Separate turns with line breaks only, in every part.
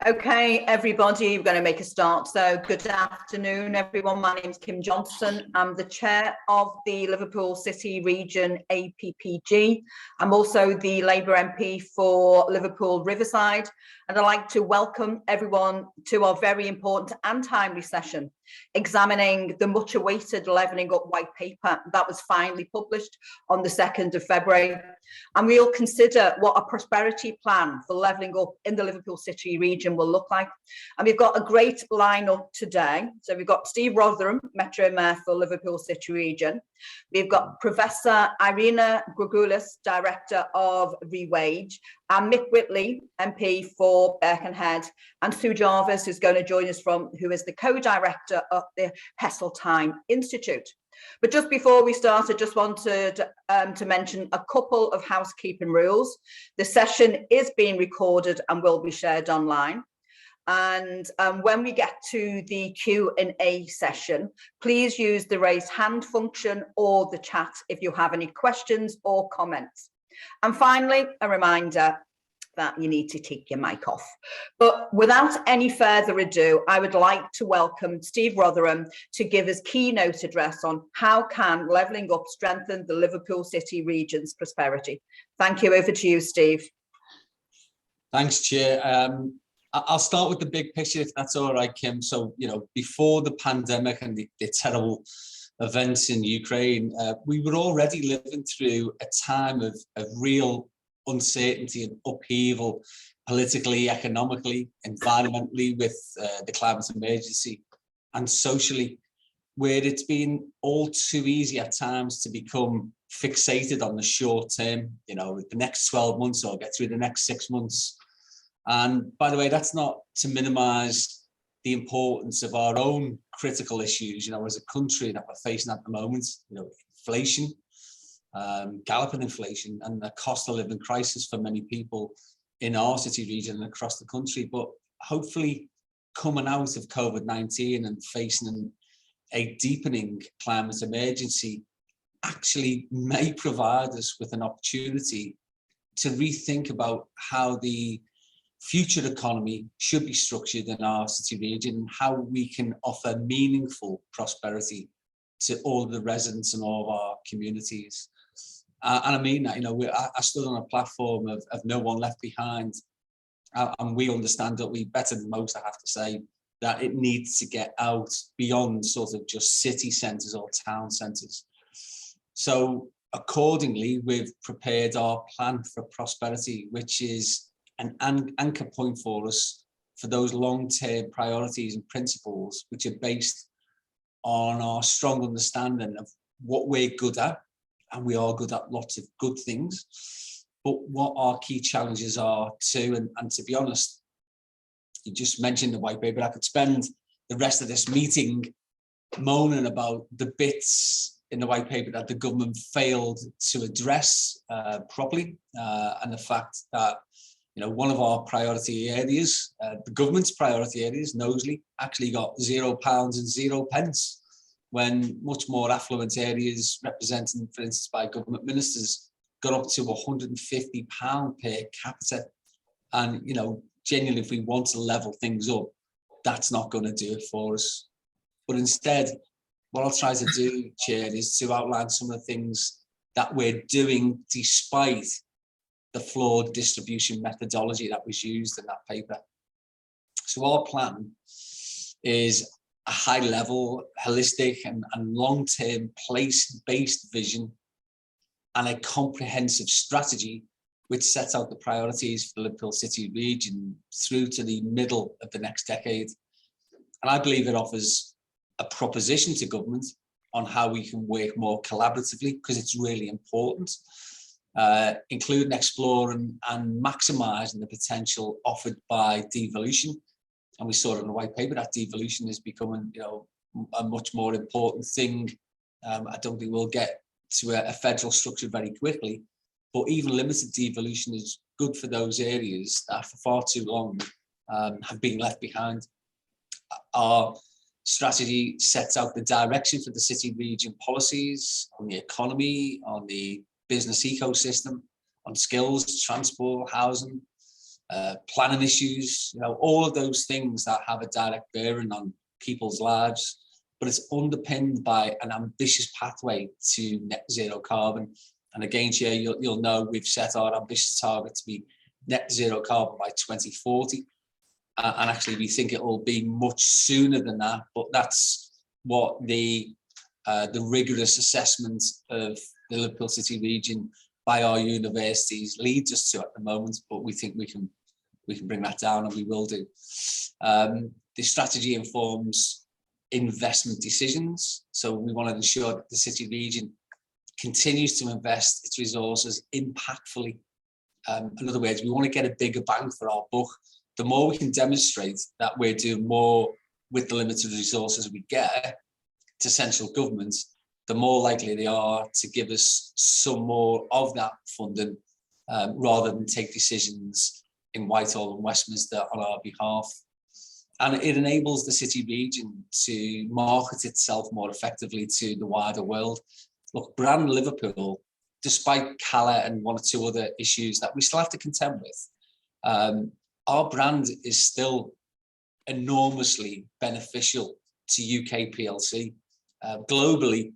Okay, everybody, we're going to make a start. So good afternoon, everyone. My name is Kim Johnson. I'm the chair of the Liverpool City Region APPG. I'm also the Labour MP for Liverpool Riverside. And I'd like to welcome everyone to our very important and timely session, examining the much awaited Levelling Up white paper that was finally published on the 2nd of February. And we'll consider what a prosperity plan for levelling up in the Liverpool City region will look like. And we've got a great lineup today. So we've got Steve Rotheram, Metro Mayor for Liverpool City region. We've got Professor Irena Grugulis, Director of ReWage, and Mick Whitley, MP for Birkenhead, and Sue Jarvis, who's going to join us who is the co-director of the Heseltine Institute. But just before we start, I just wanted to mention a couple of housekeeping rules. The session is being recorded and will be shared online. And when we get to the Q&A session, please use the raise hand function or the chat if you have any questions or comments. And finally, a reminder that you need to take your mic off. But without any further ado, I would like to welcome Steve Rotheram to give his keynote address on how can Levelling Up strengthen the Liverpool City region's prosperity. Thank you. Over to you, Steve.
Thanks, Chair. I'll start with the big picture, if that's all right, Kim. So, before the pandemic and the terrible events in Ukraine, we were already living through a time of real uncertainty and upheaval, politically, economically, environmentally, with the climate emergency, and socially, where it's been all too easy at times to become fixated on the short term, the next 12 months or get through the next 6 months. And by the way, that's not to minimize the importance of our own critical issues, as a country that we're facing at the moment, inflation, galloping inflation, and the cost of living crisis for many people in our city region and across the country. But hopefully coming out of COVID-19 and facing a deepening climate emergency actually may provide us with an opportunity to rethink about how the future economy should be structured in our city region, and how we can offer meaningful prosperity to all the residents and all of our communities. And I mean that, I stood on a platform of no one left behind, and we understand that we better than most, I have to say, that it needs to get out beyond sort of just city centres or town centres. So accordingly, we've prepared our plan for prosperity, which is an anchor point for us for those long-term priorities and principles, which are based on our strong understanding of what we're good at. And we are good at lots of good things, but what our key challenges are too. And to be honest, you just mentioned the white paper. I could spend the rest of this meeting moaning about the bits in the white paper that the government failed to address properly, and the fact that one of our priority areas, the government's priority areas, Knowsley, actually got £0 and 0 pence, when much more affluent areas, represented, for instance, by government ministers, got up to £150 per capita. And, genuinely, if we want to level things up, that's not going to do it for us. But instead, what I'll try to do, Chair, is to outline some of the things that we're doing despite the flawed distribution methodology that was used in that paper. So our plan is a high-level, holistic and long-term place-based vision, and a comprehensive strategy which sets out the priorities for the Liverpool City region through to the middle of the next decade. And I believe it offers a proposition to government on how we can work more collaboratively, because it's really important, including exploring and maximising the potential offered by devolution. And we saw it in the white paper that devolution is becoming, a much more important thing. I don't think we'll get to a federal structure very quickly, but even limited devolution is good for those areas that for far too long have been left behind. Our strategy sets out the direction for the city region policies on the economy, on the business ecosystem, on skills, transport, housing, planning issues, you know, all of those things that have a direct bearing on people's lives. But it's underpinned by an ambitious pathway to net zero carbon. And again, Chair, you'll know we've set our ambitious target to be net zero carbon by 2040. And actually, we think it will be much sooner than that. But that's what the rigorous assessment of the Liverpool City region by our universities leads us to at the moment. But we think we can bring that down, and we will do. The strategy informs investment decisions. So we want to ensure that the city region continues to invest its resources impactfully. In other words, we want to get a bigger bang for our buck. The more we can demonstrate that we're doing more with the limited resources we get to central government, the more likely they are to give us some more of that funding, rather than take decisions in Whitehall and Westminster on our behalf. And it enables the city region to market itself more effectively to the wider world. Look, brand Liverpool, despite Cala and one or two other issues that we still have to contend with, our brand is still enormously beneficial to UK PLC. Globally,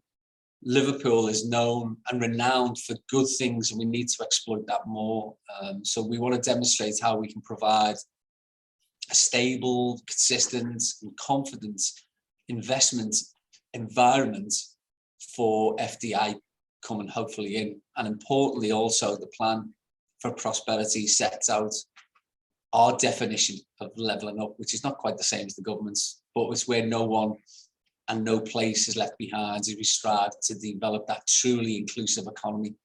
Liverpool is known and renowned for good things, and we need to exploit that more. So we want to demonstrate how we can provide a stable, consistent and confident investment environment for FDI coming hopefully in. And importantly, also the plan for prosperity sets out our definition of levelling up, which is not quite the same as the government's, but it's where no one and no place is left behind as we strive to develop that truly inclusive economy.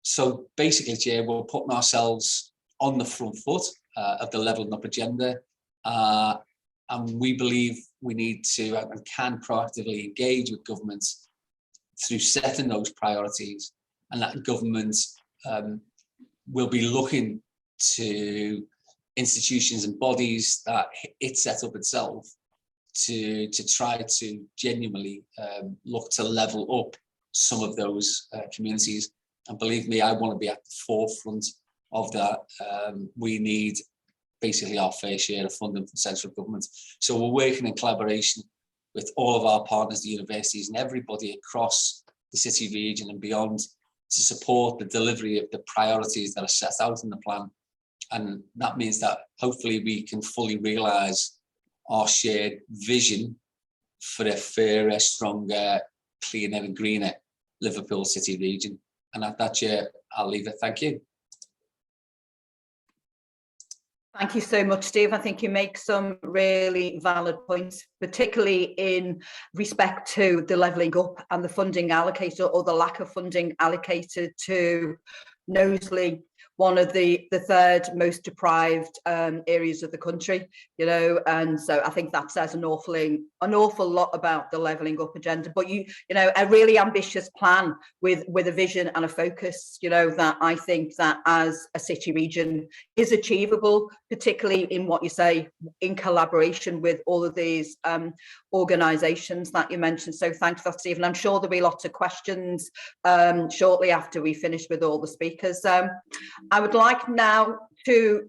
So basically, Jay, we're putting ourselves on the front foot of the levelling up agenda, and we believe we need to and can proactively engage with governments through setting those priorities, and that government will be looking to institutions and bodies that it set up itself to try to genuinely look to level up some of those communities. And believe me, I want to be at the forefront of that. We need basically our fair share of funding from central government. So we're working in collaboration with all of our partners, the universities and everybody across the city region and beyond to support the delivery of the priorities that are set out in the plan. And that means that hopefully we can fully realise our shared vision for a fairer, stronger, cleaner and greener Liverpool City region. And at that, Chair, I'll leave it. Thank you.
Thank you so much, Steve. I think you make some really valid points, particularly in respect to the levelling up and the funding allocated, or the lack of funding allocated to Knowsley, one of the third most deprived areas of the country, you know, and so I think that says an awful lot about the levelling up agenda. But you know, a really ambitious plan with a vision and a focus, you know, that I think that as a city region is achievable, particularly in what you say, in collaboration with all of these organisations that you mentioned. So thanks for that, Stephen. I'm sure there'll be lots of questions shortly after we finish with all the speakers. I would like now to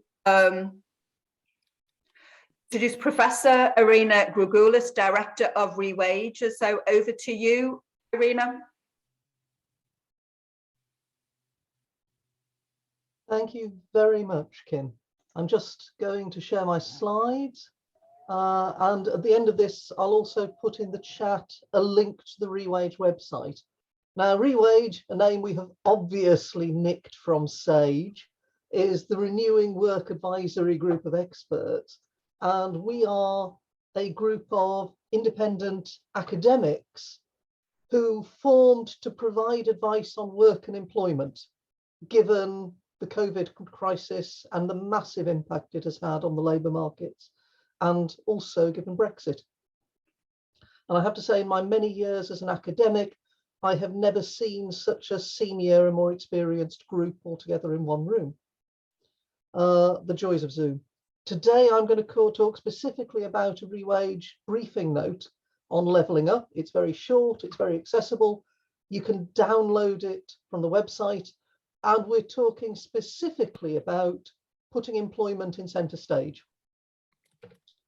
introduce Professor Irena Grugulis, Director of ReWage. So over to you, Irena.
Thank you very much, Kim. I'm just going to share my slides. And at the end of this, I'll also put in the chat a link to the ReWage website. Now, ReWage, a name we have obviously nicked from SAGE, is the Renewing Work Advisory Group of Experts. And we are a group of independent academics who formed to provide advice on work and employment, given the COVID crisis and the massive impact it has had on the labour markets, and also given Brexit. And I have to say, in my many years as an academic, I have never seen such a senior and more experienced group all together in one room. The joys of Zoom. Today, I'm going to talk specifically about a ReWage briefing note on levelling up. It's very short, it's very accessible. You can download it from the website. And we're talking specifically about putting employment in centre stage.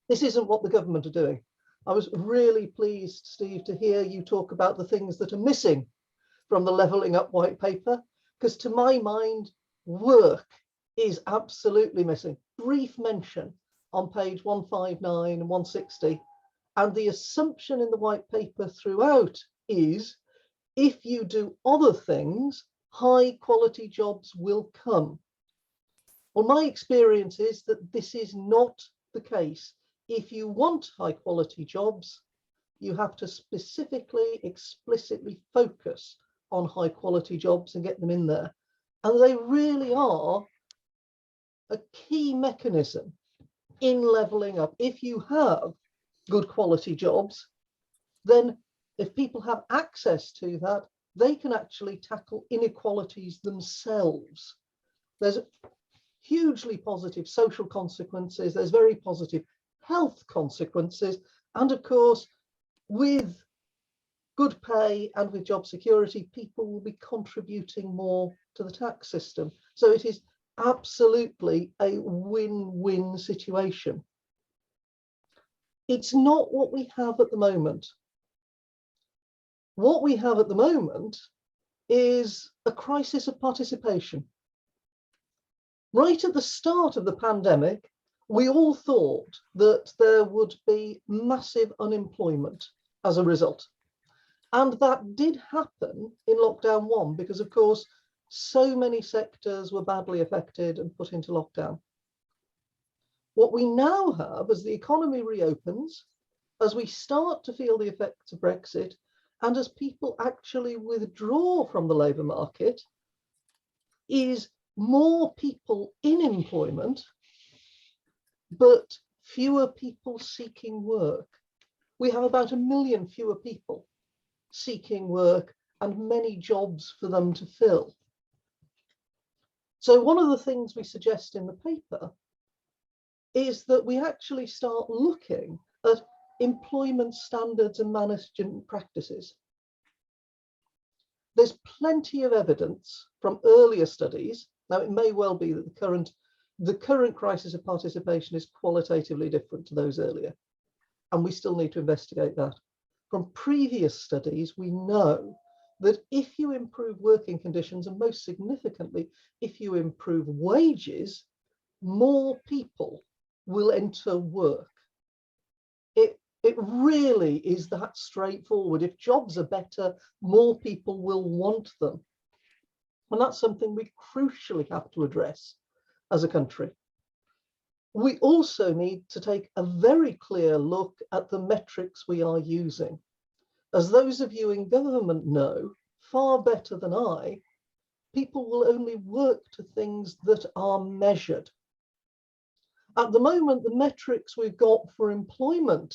This isn't what the government are doing. I was really pleased, Steve, to hear you talk about the things that are missing from the Levelling Up white paper, because to my mind, work is absolutely missing. Brief mention on page 159 and 160. And the assumption in the white paper throughout is if you do other things, high quality jobs will come. Well, my experience is that this is not the case. If you want high quality jobs, you have to specifically, explicitly focus on high quality jobs and get them in there. And they really are a key mechanism in levelling up. If you have good quality jobs, then if people have access to that, they can actually tackle inequalities themselves. There's hugely positive social consequences, there's very positive health consequences, and of course, with good pay and with job security, people will be contributing more to the tax system. So it is absolutely a win-win situation. It's not what we have at the moment. What we have at the moment is a crisis of participation. Right at the start of the pandemic, we all thought that there would be massive unemployment as a result. And that did happen in lockdown 1 because, of course, so many sectors were badly affected and put into lockdown. What we now have, as the economy reopens, as we start to feel the effects of Brexit, and as people actually withdraw from the labour market, is more people in employment, but fewer people seeking work. We have about 1 million fewer people seeking work and many jobs for them to fill. So one of the things we suggest in the paper is that we actually start looking at employment standards and management practices. There's plenty of evidence from earlier studies. Now, it may well be that the current crisis of participation is qualitatively different to those earlier, and we still need to investigate that. From previous studies, we know that if you improve working conditions, and most significantly, if you improve wages, more people will enter work. It really is that straightforward. If jobs are better, more people will want them. And that's something we crucially have to address as a country. We also need to take a very clear look at the metrics we are using. As those of you in government know far better than I, people will only work to things that are measured. At the moment, the metrics we've got for employment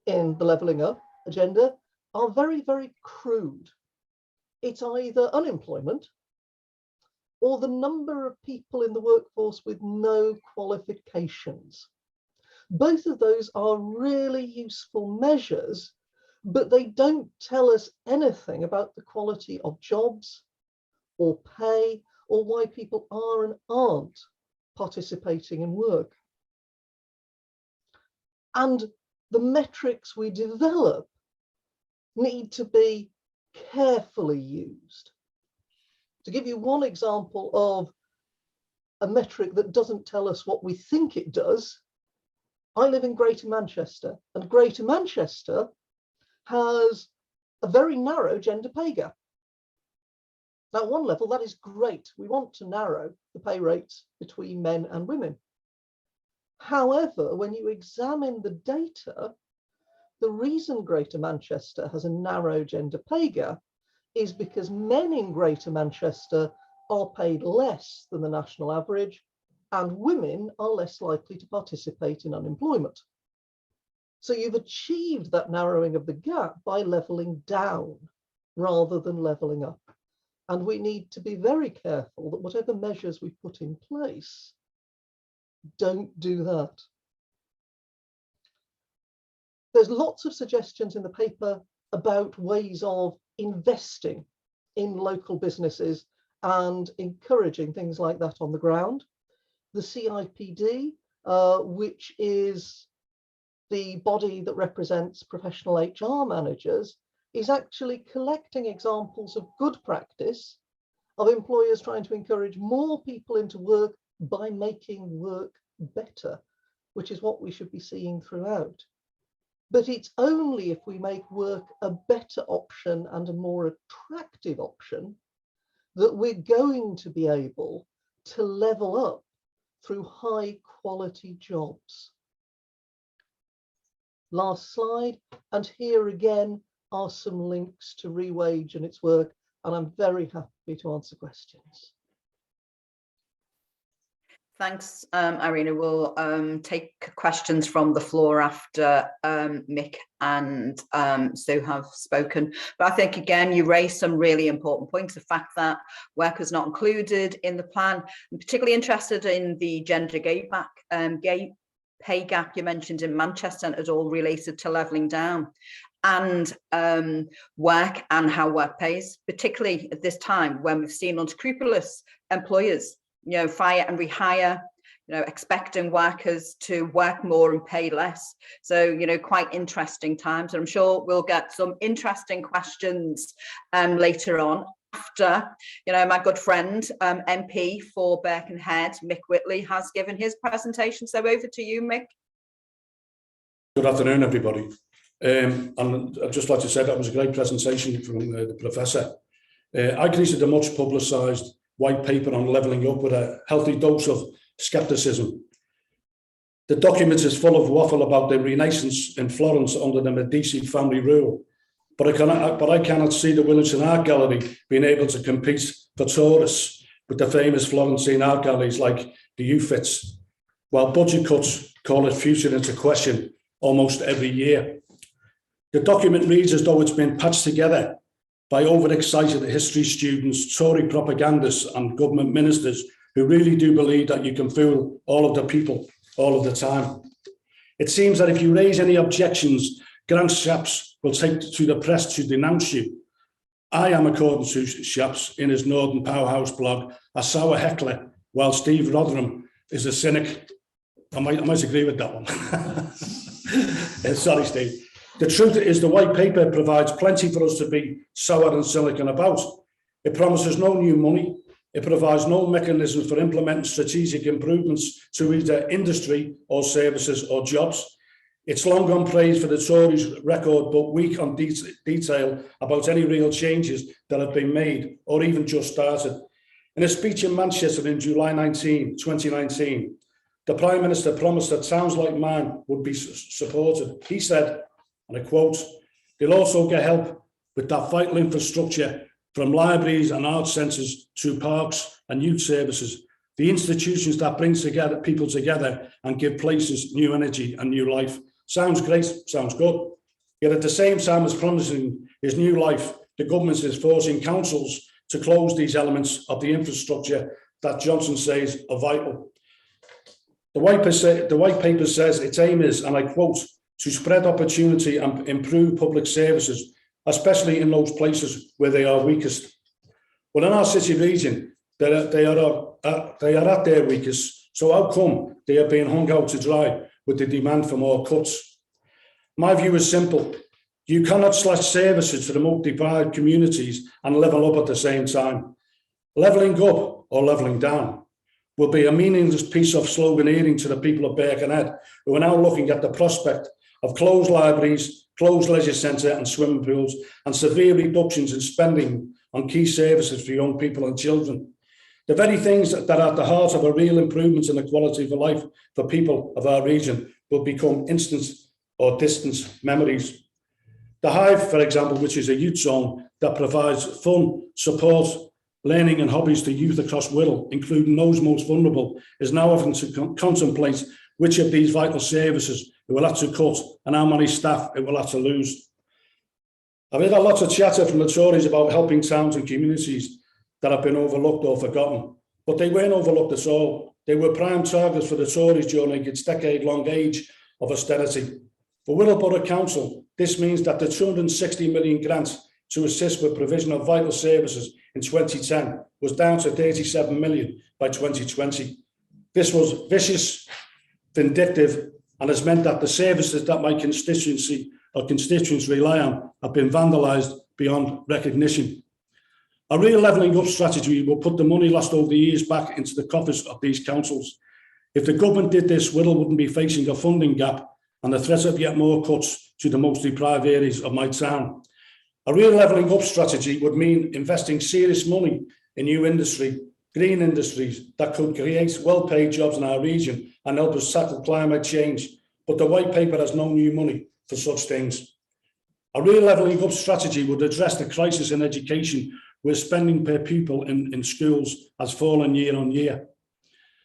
in the Levelling Up agenda are very, very crude. It's either unemployment or the number of people in the workforce with no qualifications. Both of those are really useful measures, but they don't tell us anything about the quality of jobs or pay or why people are and aren't participating in work. And the metrics we develop need to be carefully used. To give you one example of a metric that doesn't tell us what we think it does, I live in Greater Manchester, and Greater Manchester has a very narrow gender pay gap. Now, at one level, that is great. We want to narrow the pay rates between men and women. However, when you examine the data, the reason Greater Manchester has a narrow gender pay gap is because men in Greater Manchester are paid less than the national average, and women are less likely to participate in unemployment. So you've achieved that narrowing of the gap by levelling down rather than levelling up. And we need to be very careful that whatever measures we put in place don't do that. There's lots of suggestions in the paper about ways of investing in local businesses and encouraging things like that on the ground. The CIPD, which is the body that represents professional HR managers, is actually collecting examples of good practice of employers trying to encourage more people into work by making work better, which is what we should be seeing throughout. But it's only if we make work a better option and a more attractive option that we're going to be able to level up through high quality jobs. Last slide, and here again are some links to ReWage and its work, and I'm very happy to answer questions.
Thanks, Irena. We'll take questions from the floor after Mick and Sue have spoken. But I think, again, you raised some really important points. The fact that work was not included in the plan. I'm particularly interested in the gender pay gap you mentioned in Manchester, and it all related to levelling down. And work and how work pays, particularly at this time when we've seen unscrupulous employers, fire and rehire, expecting workers to work more and pay less. So, quite interesting times. And I'm sure we'll get some interesting questions later on after, my good friend, MP for Birkenhead, Mick Whitley, has given his presentation. So over to you, Mick.
Good afternoon, everybody. And I'd just like to say that was a great presentation from the professor. I created a much publicised white paper on levelling up with a healthy dose of scepticism. The document is full of waffle about the Renaissance in Florence under the Medici family rule, but I cannot see the Willington Art Gallery being able to compete for tourists with the famous Florentine art galleries like the Uffits, while budget cuts call its future into question almost every year. The document reads as though it's been patched together by overexcited history students, Tory propagandists and government ministers who really do believe that you can fool all of the people all of the time. It seems that if you raise any objections, Grant Shapps will take to the press to denounce you. I am, according to Shapps in his Northern Powerhouse blog, a sour heckler, while Steve Rotheram is a cynic. I might agree with that one. Sorry, Steve. The truth is the white paper provides plenty for us to be sour and cynical about. It promises no new money. It provides no mechanisms for implementing strategic improvements to either industry or services or jobs. It's long gone praised for the Tories' record, but weak on detail about any real changes that have been made or even just started. In a speech in Manchester in July 2019, the Prime Minister promised that towns like mine would be supported. He said, and I quote, "They'll also get help with that vital infrastructure from libraries and art centres to parks and youth services, the institutions that bring together people together and give places new energy and new life." Sounds great, sounds good. Yet at the same time as promising his new life, the government is forcing councils to close these elements of the infrastructure that Johnson says are vital. The white paper says its aim is, and I quote, "to spread opportunity and improve public services, especially in those places where they are weakest." Well, in our city region, they are at their weakest. So how come they are being hung out to dry with the demand for more cuts? My view is simple. You cannot slash services to remote deprived communities and level up at the same time. Levelling up or levelling down will be a meaningless piece of sloganeering to the people of Birkenhead, who are now looking at the prospect of closed libraries, closed leisure centre and swimming pools, and severe reductions in spending on key services for young people and children. The very things that are at the heart of a real improvement in the quality of life for people of our region will become instant or distant memories. The Hive, for example, which is a youth zone that provides fun, support, learning and hobbies to youth across Whittle, including those most vulnerable, is now having to contemplate which of these vital services it will have to cut and how many staff it will have to lose. I've heard a lot of chatter from the Tories about helping towns and communities that have been overlooked or forgotten, but they weren't overlooked at all. They were prime targets for the Tories during its decade-long age of austerity. For Whittle Borough Council, this means that the 260 million grant to assist with provision of vital services in 2010 was down to 37 million by 2020. This was vicious, vindictive, and has meant that the services that my constituents rely on have been vandalised beyond recognition. A real levelling up strategy will put the money lost over the years back into the coffers of these councils. If the government did this, Whittle wouldn't be facing a funding gap and the threat of yet more cuts to the most deprived areas of my town. A real levelling up strategy would mean investing serious money in new industry, green industries that could create well-paid jobs in our region and help us tackle climate change. But the white paper has no new money for such things. A real levelling up strategy would address the crisis in education, where spending per pupil in schools has fallen year on year.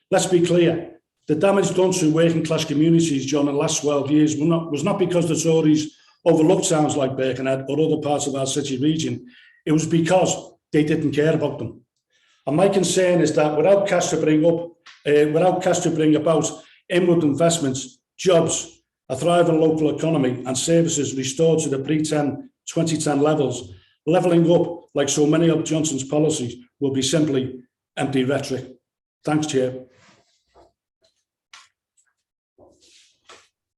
Let's be clear, the damage done to working class communities during the last 12 years was not because the Tories overlooked towns like Birkenhead or other parts of our city region. It was because they didn't care about them. And my concern is that without cash to bring about inward investments, jobs, a thriving local economy and services restored to the pre-2010 levels, levelling up, like so many of Johnson's policies, will be simply empty rhetoric. Thanks, Chair.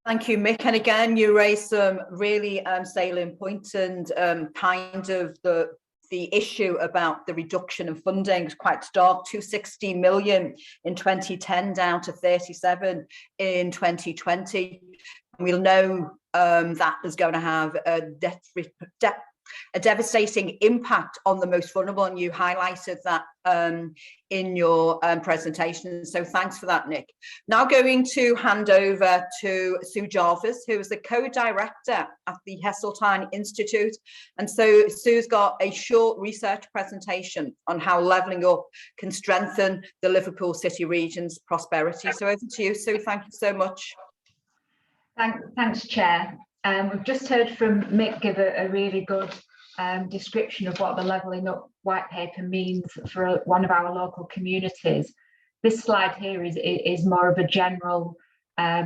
Thank you, Mick. And again, you raised some really salient points and kind of the issue about the reduction in funding is quite stark, 260 million in 2010 down to 37 in 2020. And we'll know that is going to have a devastating impact on the most vulnerable, and you highlighted that in your presentation. So thanks for that, Nick. Now going to hand over to Sue Jarvis, who is the co-director at the Heseltine Institute. And so Sue's got a short research presentation on how levelling up can strengthen the Liverpool City region's prosperity. So over to you, Sue. Thank you so much.
Thanks, Chair. We've just heard from Mick give a really good description of what the Levelling Up white paper means for one of our local communities. This slide here is more of a general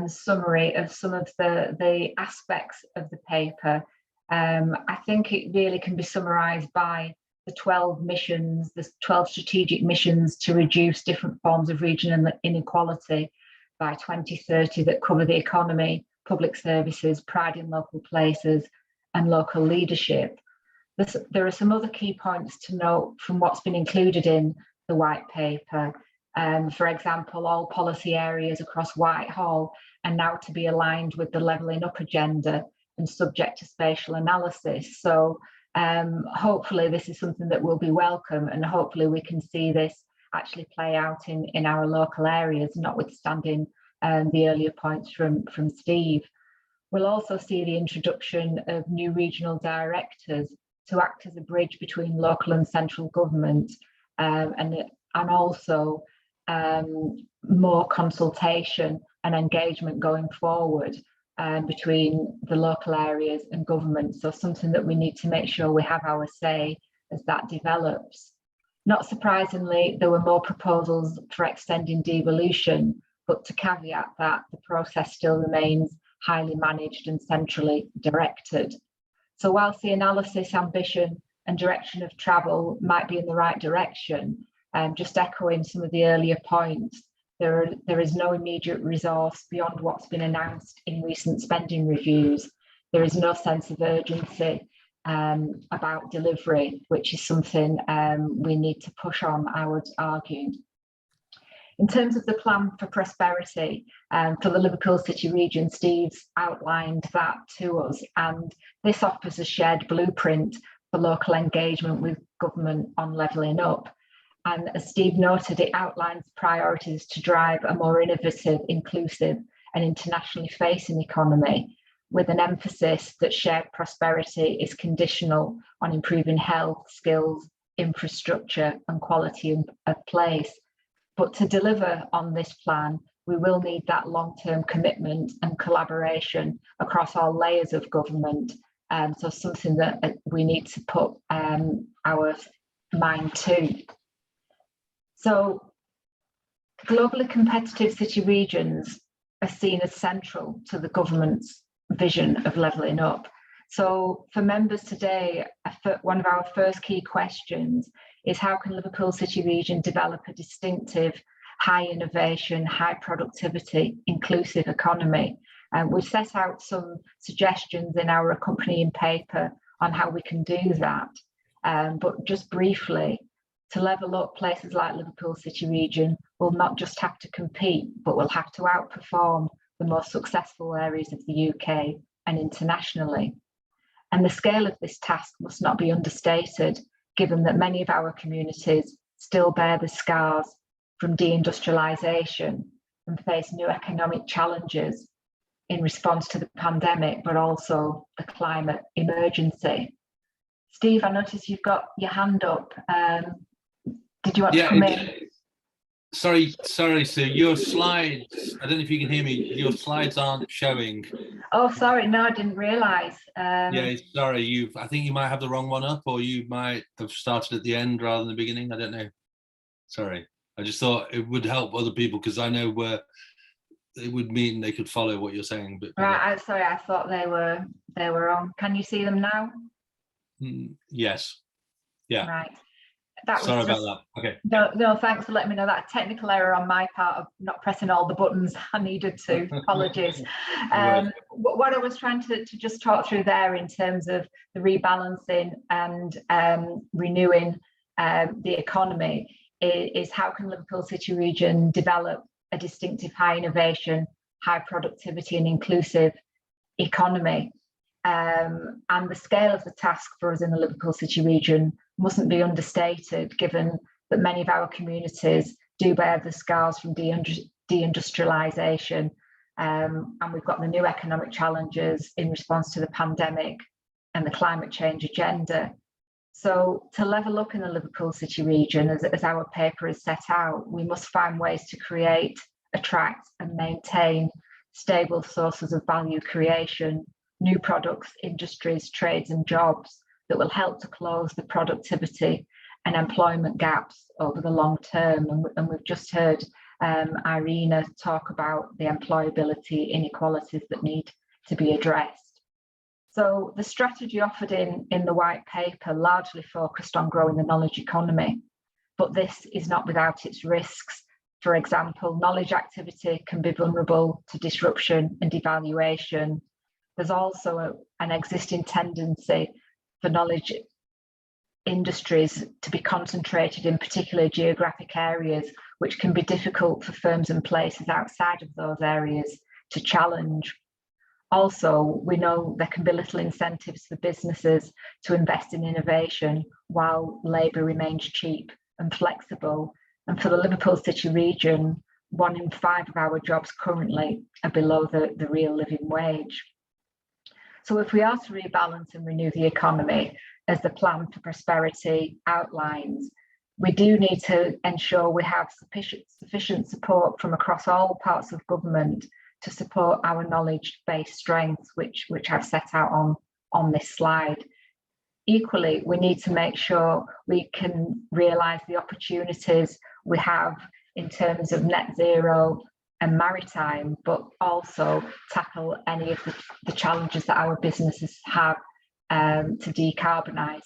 summary of some of the aspects of the paper. I think it really can be summarised by the 12 missions, the 12 strategic missions to reduce different forms of regional inequality by 2030 that cover the economy, public services, pride in local places, and local leadership. There are some other key points to note from what's been included in the white paper. For example, all policy areas across Whitehall are now to be aligned with the levelling up agenda and subject to spatial analysis. So hopefully this is something that will be welcome, and hopefully we can see this actually play out in our local areas, notwithstanding the earlier points from Steve. We'll also see the introduction of new regional directors to act as a bridge between local and central government, and also more consultation and engagement going forward between the local areas and government. So something that we need to make sure we have our say as that develops. Not surprisingly, there were more proposals for extending devolution, but to caveat that, the process still remains highly managed and centrally directed. So whilst the analysis, ambition and direction of travel might be in the right direction, just echoing some of the earlier points, there is no immediate resource beyond what's been announced in recent spending reviews. There is no sense of urgency about delivery, which is something we need to push on, I would argue. In terms of the plan for prosperity for the Liverpool City region, Steve's outlined that to us, and this offers a shared blueprint for local engagement with government on levelling up. And as Steve noted, it outlines priorities to drive a more innovative, inclusive and internationally facing economy, with an emphasis that shared prosperity is conditional on improving health, skills, infrastructure and quality of place. But to deliver on this plan, we will need that long-term commitment and collaboration across all layers of government. So something that we need to put our mind to. So globally competitive city regions are seen as central to the government's vision of levelling up. So for members today, one of our first key questions is how can Liverpool City region develop a distinctive high innovation, high productivity, inclusive economy. We've set out some suggestions in our accompanying paper on how we can do that. But just briefly, to level up, places like Liverpool City Region will not just have to compete, but will have to outperform the most successful areas of the UK and internationally. And the scale of this task must not be understated, given that many of our communities still bear the scars from deindustrialisation and face new economic challenges in response to the pandemic, but also the climate emergency. Steve, I noticed you've got your hand up. Did you want to come in?
Sorry, Sue, your slides, I don't know if you can hear me, your slides aren't showing.
Oh, sorry, no, I didn't realise.
Yeah, sorry, I think you might have the wrong one up, or you might have started at the end rather than the beginning, I don't know. Sorry, I just thought it would help other people because I know where it would mean they could follow what you're saying. But
right, sorry, I thought they were on. Can you see them now?
Yes. Yeah.
Right.
Sorry about that. Okay.
No, thanks for letting me know. That technical error on my part of not pressing all the buttons I needed to. Apologies.
Right.
What I was trying to just talk through there in terms of the rebalancing and renewing the economy is how can Liverpool City Region develop a distinctive high innovation, high productivity and inclusive economy. And the scale of the task for us in the Liverpool City Region mustn't be understated, given that many of our communities do bear the scars from deindustrialisation, and we've got the new economic challenges in response to the pandemic and the climate change agenda. So to level up in the Liverpool City Region, as our paper is set out, we must find ways to create, attract and maintain stable sources of value creation, new products, industries, trades and jobs that will help to close the productivity and employment gaps over the long term. And we've just heard Irena talk about the employability inequalities that need to be addressed. So the strategy offered in the white paper largely focused on growing the knowledge economy, but this is not without its risks. For example, knowledge activity can be vulnerable to disruption and devaluation. There's also an existing tendency for knowledge industries to be concentrated in particular geographic areas, which can be difficult for firms and places outside of those areas to challenge. Also, we know there can be little incentives for businesses to invest in innovation while labour remains cheap and flexible. And for the Liverpool City Region, 1 in 5 of our jobs currently are below the real living wage. So if we are to rebalance and renew the economy, as the Plan for Prosperity outlines, we do need to ensure we have sufficient support from across all parts of government to support our knowledge-based strengths, which I've set out on this slide. Equally, we need to make sure we can realise the opportunities we have in terms of net zero and maritime, but also tackle any of the challenges that our businesses have to decarbonise.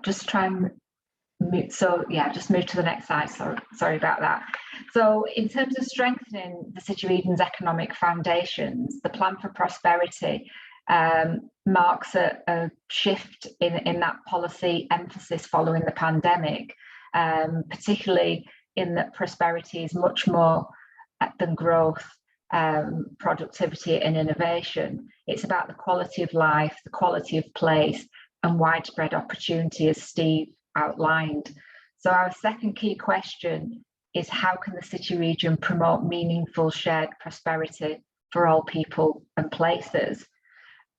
Just try and move, so yeah, just move to the next slide, sorry about that. So in terms of strengthening the City Region's economic foundations, the Plan for Prosperity marks a shift in that policy emphasis following the pandemic, particularly in that prosperity is much more than growth, productivity and innovation. It's about the quality of life, the quality of place and widespread opportunity, as Steve outlined. So our second key question is, how can the City Region promote meaningful shared prosperity for all people and places?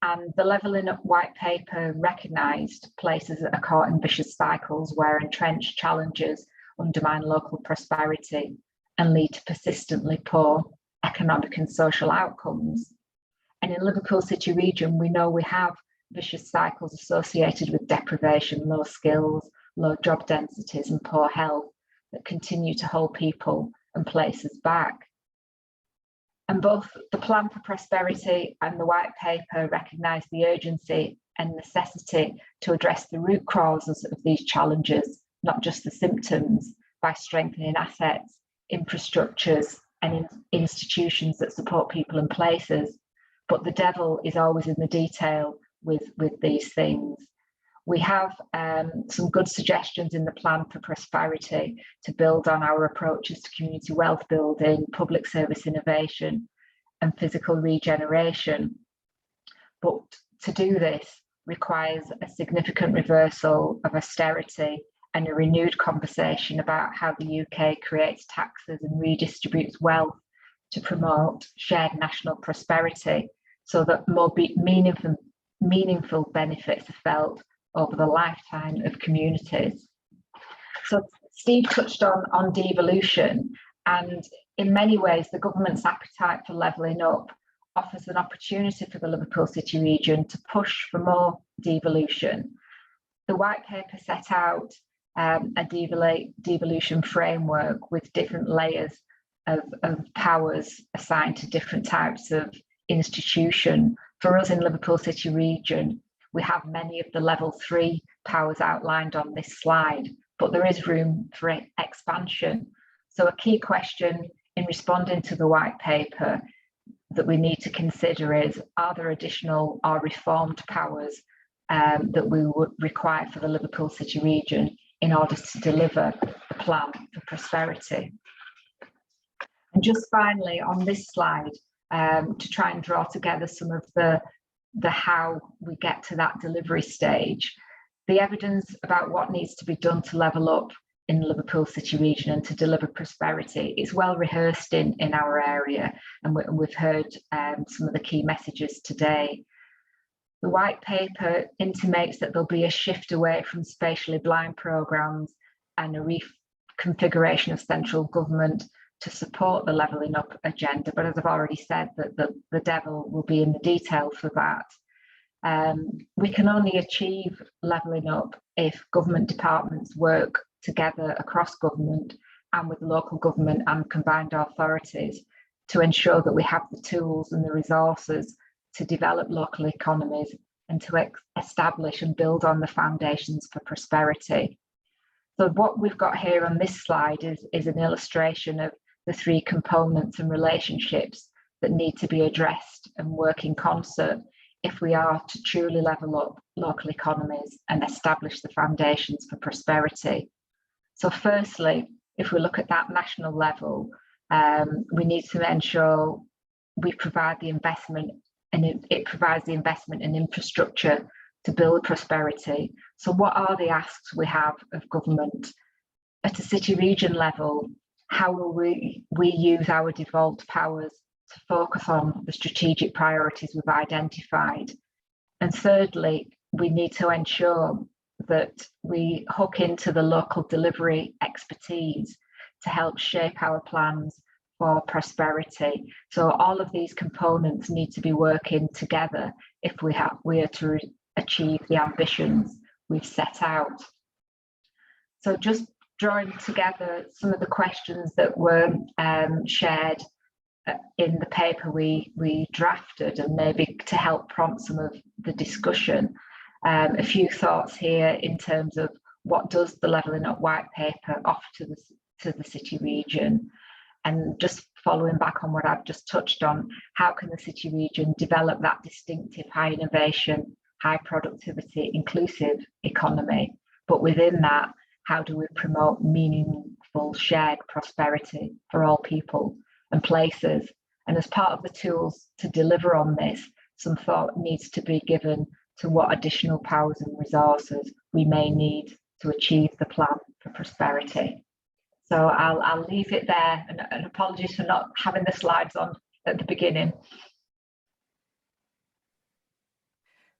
And the Levelling Up white paper recognised places that are caught in vicious cycles where entrenched challenges undermine local prosperity and lead to persistently poor economic and social outcomes. And in Liverpool City Region, we know we have vicious cycles associated with deprivation, low skills, low job densities and poor health that continue to hold people and places back. And both the Plan for Prosperity and the white paper recognise the urgency and necessity to address the root causes of these challenges not just the symptoms, by strengthening assets, infrastructures, and institutions that support people and places. But the devil is always in the detail with these things. We have some good suggestions in the plan for prosperity to build on our approaches to community wealth building, public service innovation, and physical regeneration. But to do this requires a significant reversal of austerity and a renewed conversation about how the UK creates taxes and redistributes wealth to promote shared national prosperity, so that more meaningful benefits are felt over the lifetime of communities. So Steve touched on devolution, and in many ways the government's appetite for levelling up offers an opportunity for the Liverpool City region to push for more devolution. The white paper set out a devolution framework with different layers of powers assigned to different types of institution. For us in Liverpool City region, we have many of the level 3 powers outlined on this slide, but there is room for expansion. So a key question in responding to the white paper that we need to consider is, are there additional or reformed powers that we would require for the Liverpool City region in order to deliver the plan for prosperity? And just finally on this slide, to try and draw together some of the how we get to that delivery stage, the evidence about what needs to be done to level up in the Liverpool City region and to deliver prosperity is well rehearsed in our area, and we've heard some of the key messages today. The white paper intimates that there'll be a shift away from spatially blind programmes and a reconfiguration of central government to support the levelling up agenda. But as I've already said, that the devil will be in the detail for that. We can only achieve levelling up if government departments work together across government and with local government and combined authorities to ensure that we have the tools and the resources to develop local economies and to establish and build on the foundations for prosperity. So what we've got here on this slide is an illustration of the 3 components and relationships that need to be addressed and work in concert if we are to truly level up local economies and establish the foundations for prosperity. So firstly, if we look at that national level, we need to ensure we provide the investment, and it provides the investment in infrastructure to build prosperity. So what are the asks we have of government? At a city region level, how will we use our devolved powers to focus on the strategic priorities we've identified? And thirdly, we need to ensure that we hook into the local delivery expertise to help shape our plans for prosperity. So all of these components need to be working together if we are to achieve the ambitions we've set out. So just drawing together some of the questions that were shared in the paper we drafted, and maybe to help prompt some of the discussion. A few thoughts here in terms of what does the levelling up white paper offer to the city region, and just following back on what I've just touched on, how can the city region develop that distinctive high innovation, high productivity, inclusive economy? But within that, how do we promote meaningful shared prosperity for all people and places? And as part of the tools to deliver on this, some thought needs to be given to what additional powers and resources we may need to achieve the plan for prosperity. So I'll leave it there, and apologies for not having the slides on at the beginning.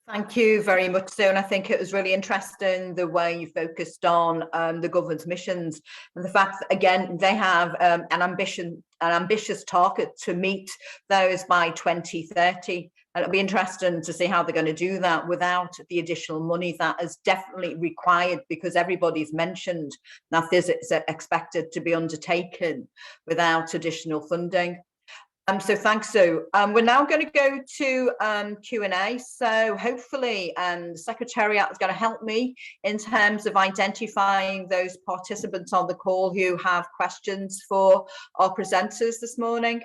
Thank you very much, Sue. And I think it was really interesting the way you focused on the government's missions and the fact that, again, they have an ambitious target to meet those by 2030. And it'll be interesting to see how they're going to do that without the additional money that is definitely required, because everybody's mentioned that this is expected to be undertaken without additional funding. So thanks, Sue. We're now going to go to Q&A. So hopefully the Secretariat is going to help me in terms of identifying those participants on the call who have questions for our presenters this morning.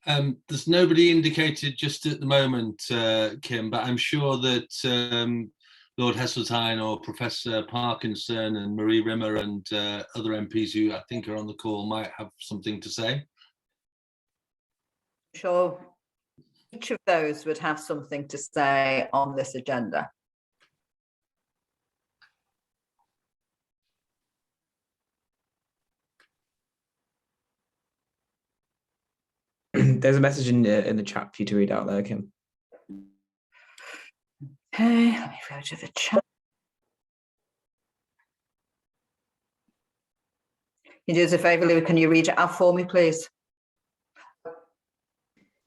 There's nobody indicated just at the moment, Kim, but I'm sure that Lord Heseltine or Professor Parkinson and Marie Rimmer and other MPs who I think are on the call might have something to say.
Sure. Each of those would have something to say on this agenda.
There's a message in the chat for you to read out there, Kim.
Okay, let me go to the chat. Can you do us a favour, Lou? Can you read it out for me, please?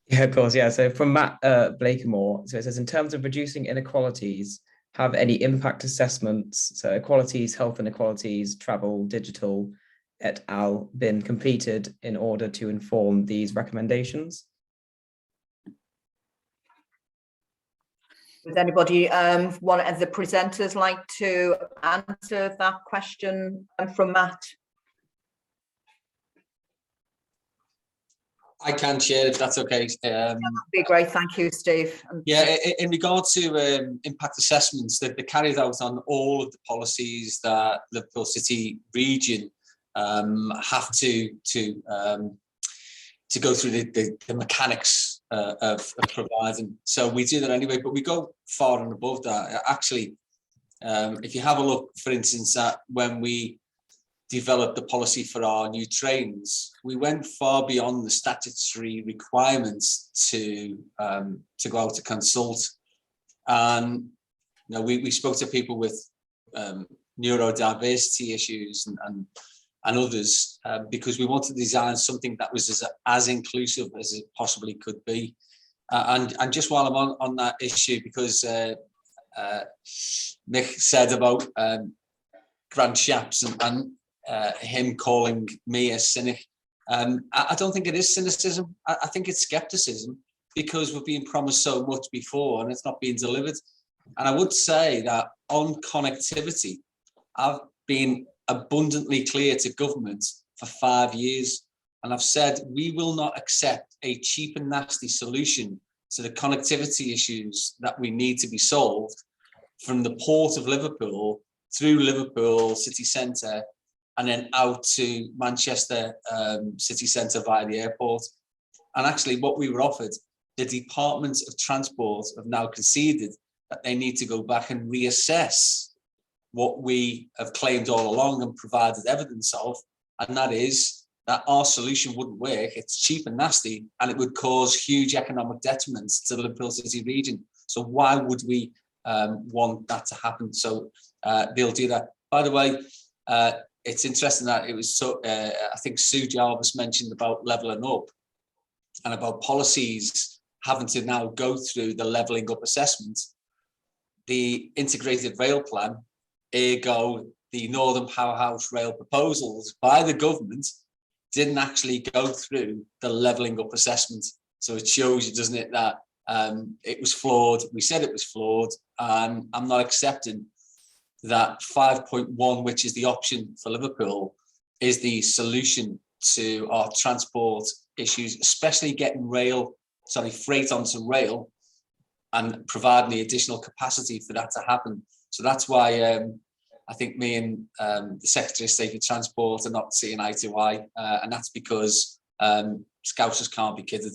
Yeah, of course. Yeah. So from Matt Blakemore, so it says, in terms of reducing inequalities, have any impact assessments, so equalities, health inequalities, travel, digital, et al., been completed in order to inform these recommendations?
Would anybody, one of the presenters, like to answer that question from Matt?
I can share if that's okay.
That'd be great. Thank you, Steve.
Yeah, in regard to impact assessments, they're carried out on all of the policies that Liverpool City region have to go through the mechanics of providing. So we do that anyway, but we go far and above that. Actually, if you have a look, for instance, at when we developed the policy for our new trains, we went far beyond the statutory requirements to go out to consult. And you know, we spoke to people with neurodiversity issues and others because we wanted to design something that was as inclusive as it possibly could be. And just while I'm on that issue, because Mick said about Grant Shapps and him calling me a cynic. I don't think it is cynicism. I think it's skepticism, because we've been promised so much before and it's not being delivered. And I would say that on connectivity, I've been abundantly clear to government for 5 years, and I've said we will not accept a cheap and nasty solution to the connectivity issues that we need to be solved from the port of Liverpool through Liverpool city centre and then out to Manchester city centre via the airport. And actually what we were offered, the Department of Transport have now conceded that they need to go back and reassess what we have claimed all along and provided evidence of, and that is that our solution wouldn't work. It's cheap and nasty, and it would cause huge economic detriment to the Liverpool City region. So why would we want that to happen? So they'll do that. By the way, it's interesting that it was so, I think Sue Jarvis mentioned about levelling up and about policies having to now go through the levelling up assessment. The integrated rail plan, ergo the Northern Powerhouse rail proposals by the government, didn't actually go through the levelling up assessment. So it shows you, doesn't it, that it was flawed. We said it was flawed, and I'm not accepting that 5.1, which is the option for Liverpool, is the solution to our transport issues, especially getting freight onto rail and providing the additional capacity for that to happen. So that's why I think me and the Secretary of State for Transport are not seeing eye to eye, and that's because Scousers can't be kidded.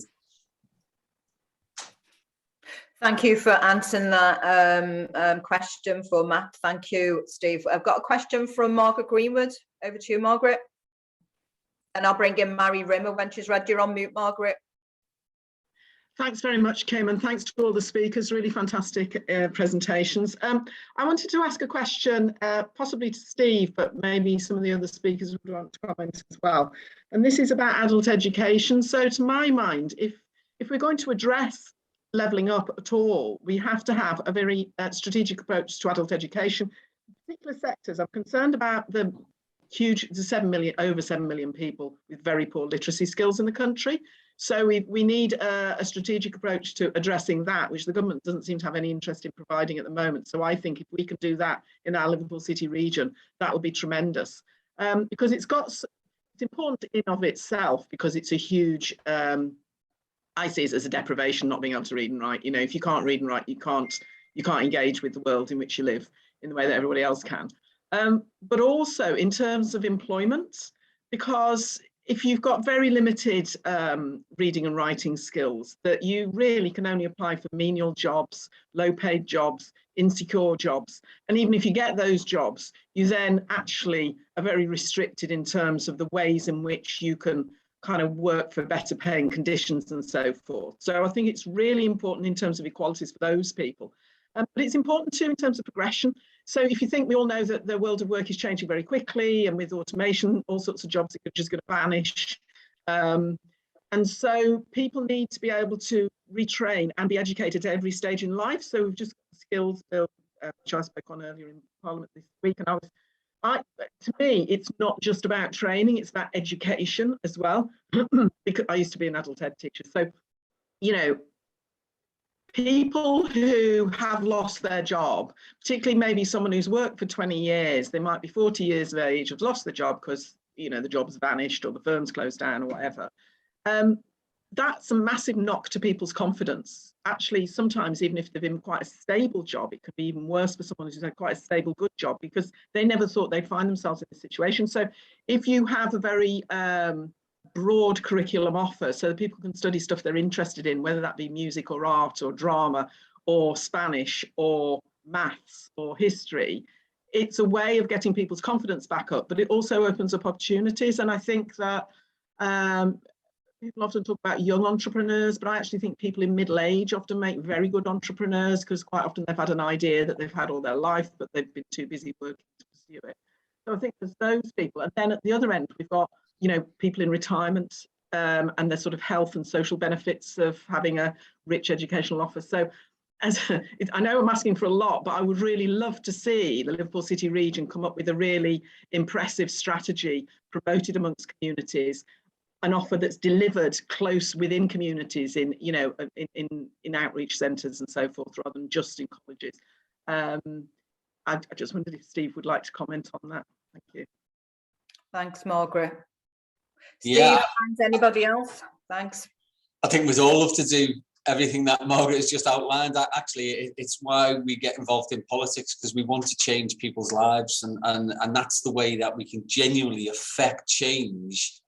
Thank you for answering that question for Matt. Thank you, Steve. I've got a question from Margaret Greenwood. Over to you, Margaret. And I'll bring in Mary Rimmer when she's ready. You're on mute, Margaret.
Thanks very much, Kim, and thanks to all the speakers. Really fantastic presentations. I wanted to ask a question, possibly to Steve, but maybe some of the other speakers would want to comment as well. And this is about adult education. So to my mind, if we're going to address levelling up at all, we have to have a very strategic approach to adult education. In particular sectors, I'm concerned about the huge, there's over 7 million people with very poor literacy skills in the country. So we need a strategic approach to addressing that, which the government doesn't seem to have any interest in providing at the moment. So I think if we can do that in our Liverpool City region, that will be tremendous. Because it's important in of itself, because it's a huge, I see it as a deprivation, not being able to read and write. You know, if you can't read and write, you can't engage with the world in which you live in the way that everybody else can. But also in terms of employment, because if you've got very limited reading and writing skills, that you really can only apply for menial jobs, low paid jobs, insecure jobs. And even if you get those jobs, you then actually are very restricted in terms of the ways in which you can kind of work for better paying conditions and so forth. So I think it's really important in terms of equalities for those people. But it's important too in terms of progression. So if you think, we all know that the world of work is changing very quickly, and with automation, all sorts of jobs are just going to vanish. And so people need to be able to retrain and be educated at every stage in life. So we've just got the skills bill, which I spoke on earlier in Parliament this week. And to me, it's not just about training, it's about education as well. Because I used to be an adult ed teacher. So, you know, people who have lost their job, particularly maybe someone who's worked for 20 years, they might be 40 years of age, have lost the job because, you know, the job's vanished or the firm's closed down or whatever. That's a massive knock to people's confidence. Actually, sometimes even if they've been quite a stable job, it could be even worse for someone who's had quite a stable, good job, because they never thought they'd find themselves in this situation. So if you have a very broad curriculum offer, so that people can study stuff they're interested in, whether that be music or art or drama or Spanish or maths or history, it's a way of getting people's confidence back up, but it also opens up opportunities. And I think that people often talk about young entrepreneurs, but I actually think people in middle age often make very good entrepreneurs, because quite often they've had an idea that they've had all their life, but they've been too busy working to pursue it. So I think there's those people. And then at the other end, we've got, you know, people in retirement and the sort of health and social benefits of having a rich educational offer. So I know I'm asking for a lot, but I would really love to see the Liverpool City region come up with a really impressive strategy promoted amongst communities, an offer that's delivered close within communities in, you know, in outreach centres and so forth, rather than just in colleges. I just wondered if Steve would like to comment on that. Thank you.
Thanks, Margaret. Steve,
Yeah.
and anybody else? Thanks.
I think we'd all love to do everything that Margaret has just outlined. Actually, it's why we get involved in politics, because we want to change people's lives, and that's the way that we can genuinely affect change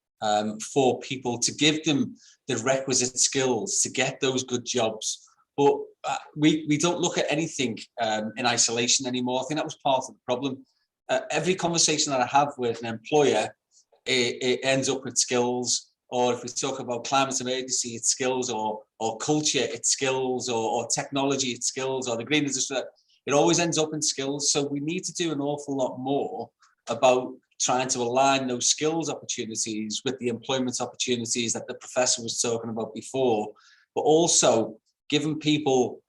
for people, to give them the requisite skills to get those good jobs. But we don't look at anything in isolation anymore. I think that was part of the problem. Every conversation that I have with an employer, it ends up with skills, or if we talk about climate emergency, it's skills, or culture, it's skills, or technology, it's skills, or the green industry. It always ends up in skills. So we need to do an awful lot more about trying to align those skills opportunities with the employment opportunities that the professor was talking about before, but also giving people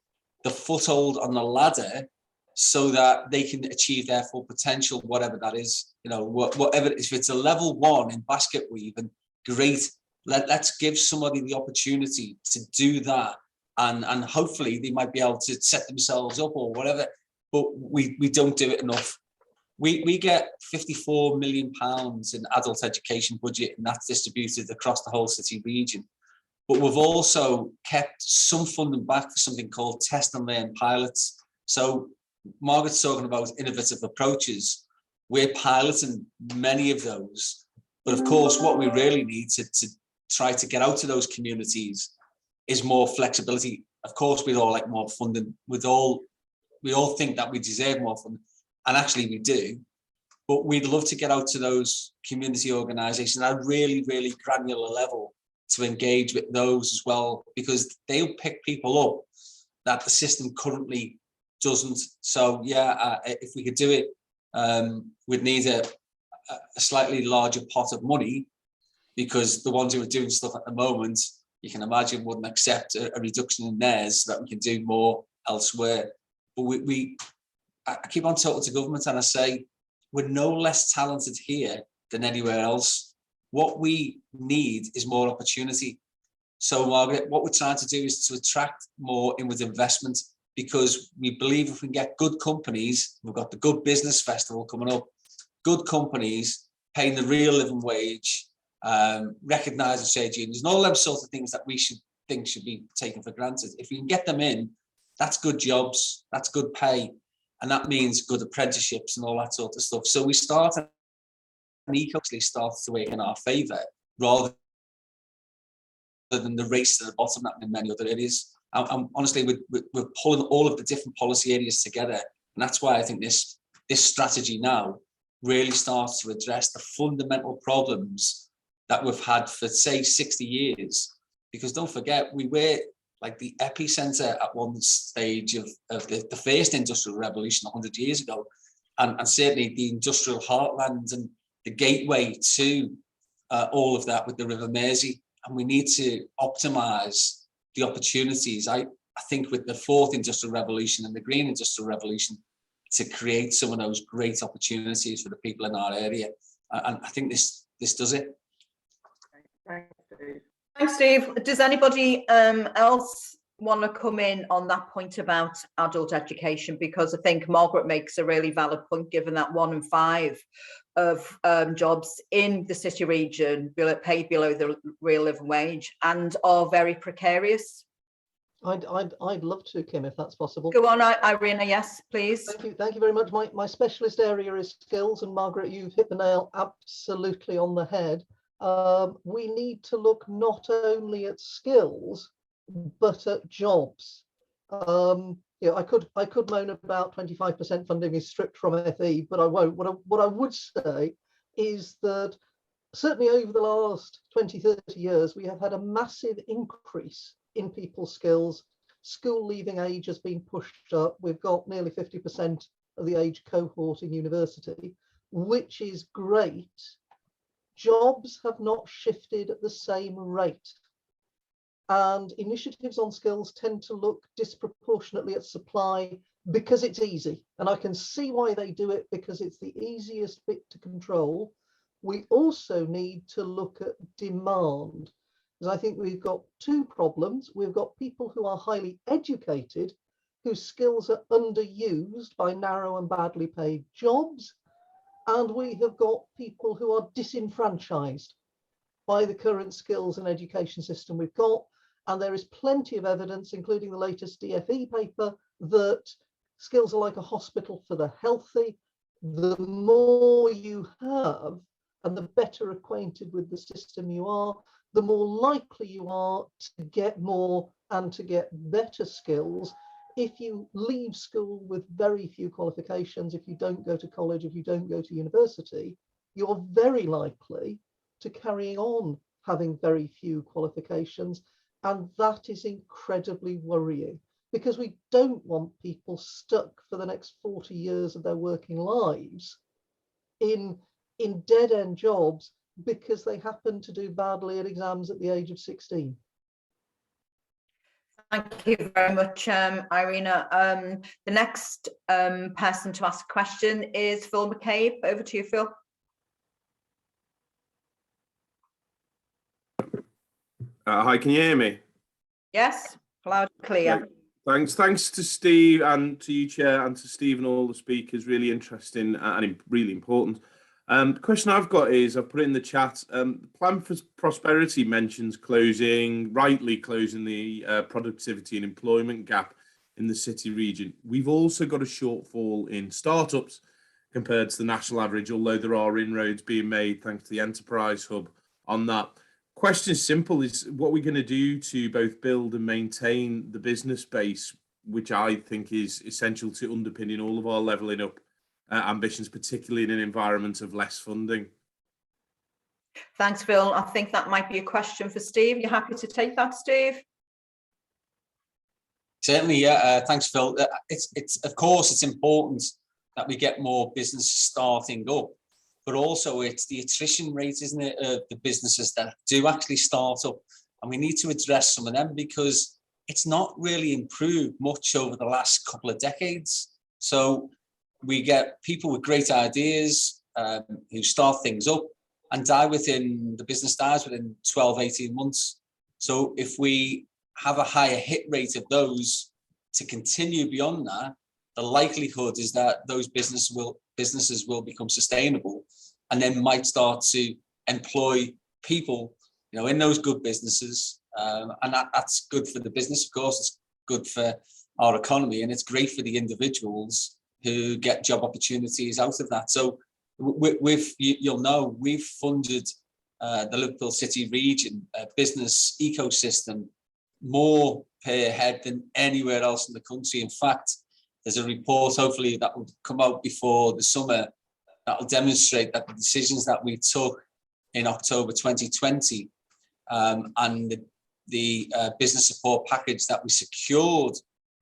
the foothold on the ladder so that they can achieve their full potential, whatever that is. You know, whatever, if it's a level 1 in basket weaving, great. Let's give somebody the opportunity to do that, and hopefully they might be able to set themselves up or whatever. But we don't do it enough. We get £54 million in adult education budget, and that's distributed across the whole city region. But we've also kept some funding back for something called test and learn pilots. So Margaret's talking about innovative approaches. We're piloting many of those. But of course, what we really need to try to get out to those communities is more flexibility. Of course, we'd all like more funding. We all think that we deserve more funding. And actually we do, but we'd love to get out to those community organisations at a really, really granular level to engage with those as well, because they'll pick people up that the system currently doesn't. So yeah, if we could do it, we'd need a slightly larger pot of money, because the ones who are doing stuff at the moment, you can imagine, wouldn't accept a reduction in theirs so that we can do more elsewhere. But I keep on talking to government and I say, we're no less talented here than anywhere else. What we need is more opportunity. So Margaret, what we're trying to do is to attract more inward investment, because we believe if we get good companies, we've got the Good Business Festival coming up, good companies paying the real living wage, recognising trade unions, and all them sorts of things that we should think should be taken for granted. If we can get them in, that's good jobs, that's good pay, and that means good apprenticeships and all that sort of stuff. So we started, and actually started to work in our favour rather than the race to the bottom that in many other areas. And honestly, we're pulling all of the different policy areas together, and that's why I think this strategy now really starts to address the fundamental problems that we've had for, say, 60 years. Because don't forget, we were like the epicenter at one stage of the first industrial revolution 100 years ago, and certainly the industrial heartland and the gateway to all of that with the River Mersey. And we need to optimise the opportunities, I think, with the fourth industrial revolution and the green industrial revolution, to create some of those great opportunities for the people in our area. And I think this does it.
Thanks, Steve. Does anybody else want to come in on that point about adult education? Because I think Margaret makes a really valid point, given that 1 in 5 of jobs in the city region paid below the real living wage and are very precarious.
I'd love to, Kim, if that's possible.
Go on, Irena. Yes, please.
Thank you very much. My specialist area is skills, and Margaret, you've hit the nail absolutely on the head. We need to look not only at skills, but at jobs. I could moan about 25% funding is stripped from FE, but I won't. What I would say is that certainly over the last 20, 30 years, we have had a massive increase in people's skills. School leaving age has been pushed up. We've got nearly 50% of the age cohort in university, which is great. Jobs have not shifted at the same rate. And initiatives on skills tend to look disproportionately at supply because it's easy. And I can see why they do it, because it's the easiest bit to control. We also need to look at demand, because I think we've got two problems. We've got people who are highly educated, whose skills are underused by narrow and badly paid jobs. And we have got people who are disenfranchised by the current skills and education system we've got. And there is plenty of evidence, including the latest DFE paper, that skills are like a hospital for the healthy. The more you have and the better acquainted with the system you are, the more likely you are to get more and to get better skills. If you leave school with very few qualifications, if you don't go to college, if you don't go to university, you're very likely to carry on having very few qualifications. And that is incredibly worrying, because we don't want people stuck for the next 40 years of their working lives in dead-end jobs because they happen to do badly at exams at the age of 16.
Thank you very much, Irena. The next person to ask a question is Phil McCabe. Over to you, Phil.
Hi, can you hear me?
Yes, loud and clear.
Yeah, thanks to Steve and to you, Chair, and to Steve and all the speakers. Really interesting and really important. The question I've got is, I've put it in the chat. The Plan for Prosperity mentions rightly closing the productivity and employment gap in the city region. We've also got a shortfall in startups compared to the national average, although there are inroads being made thanks to the Enterprise Hub on that. Question is simple: is what we're going to do to both build and maintain the business base, which I think is essential to underpinning all of our levelling up ambitions, particularly in an environment of less funding.
Thanks, Phil. I think that might be a question for Steve. You're happy to take that, Steve?
Certainly, yeah. Thanks, Phil. It's of course it's important that we get more business starting up, but also it's the attrition rate, isn't it, of the businesses that do actually start up, and we need to address some of them because it's not really improved much over the last couple of decades. So we get people with great ideas who start things up and the business dies within 12, 18 months. So if we have a higher hit rate of those to continue beyond that, the likelihood is that those businesses will become sustainable and then might start to employ people, in those good businesses. And that's good for the business, of course, it's good for our economy, and it's great for the individuals who get job opportunities out of that. So you'll know, we've funded the Liverpool City region business ecosystem more per head than anywhere else in the country. In fact, there's a report, hopefully, that will come out before the summer that will demonstrate that the decisions that we took in October 2020 and the business support package that we secured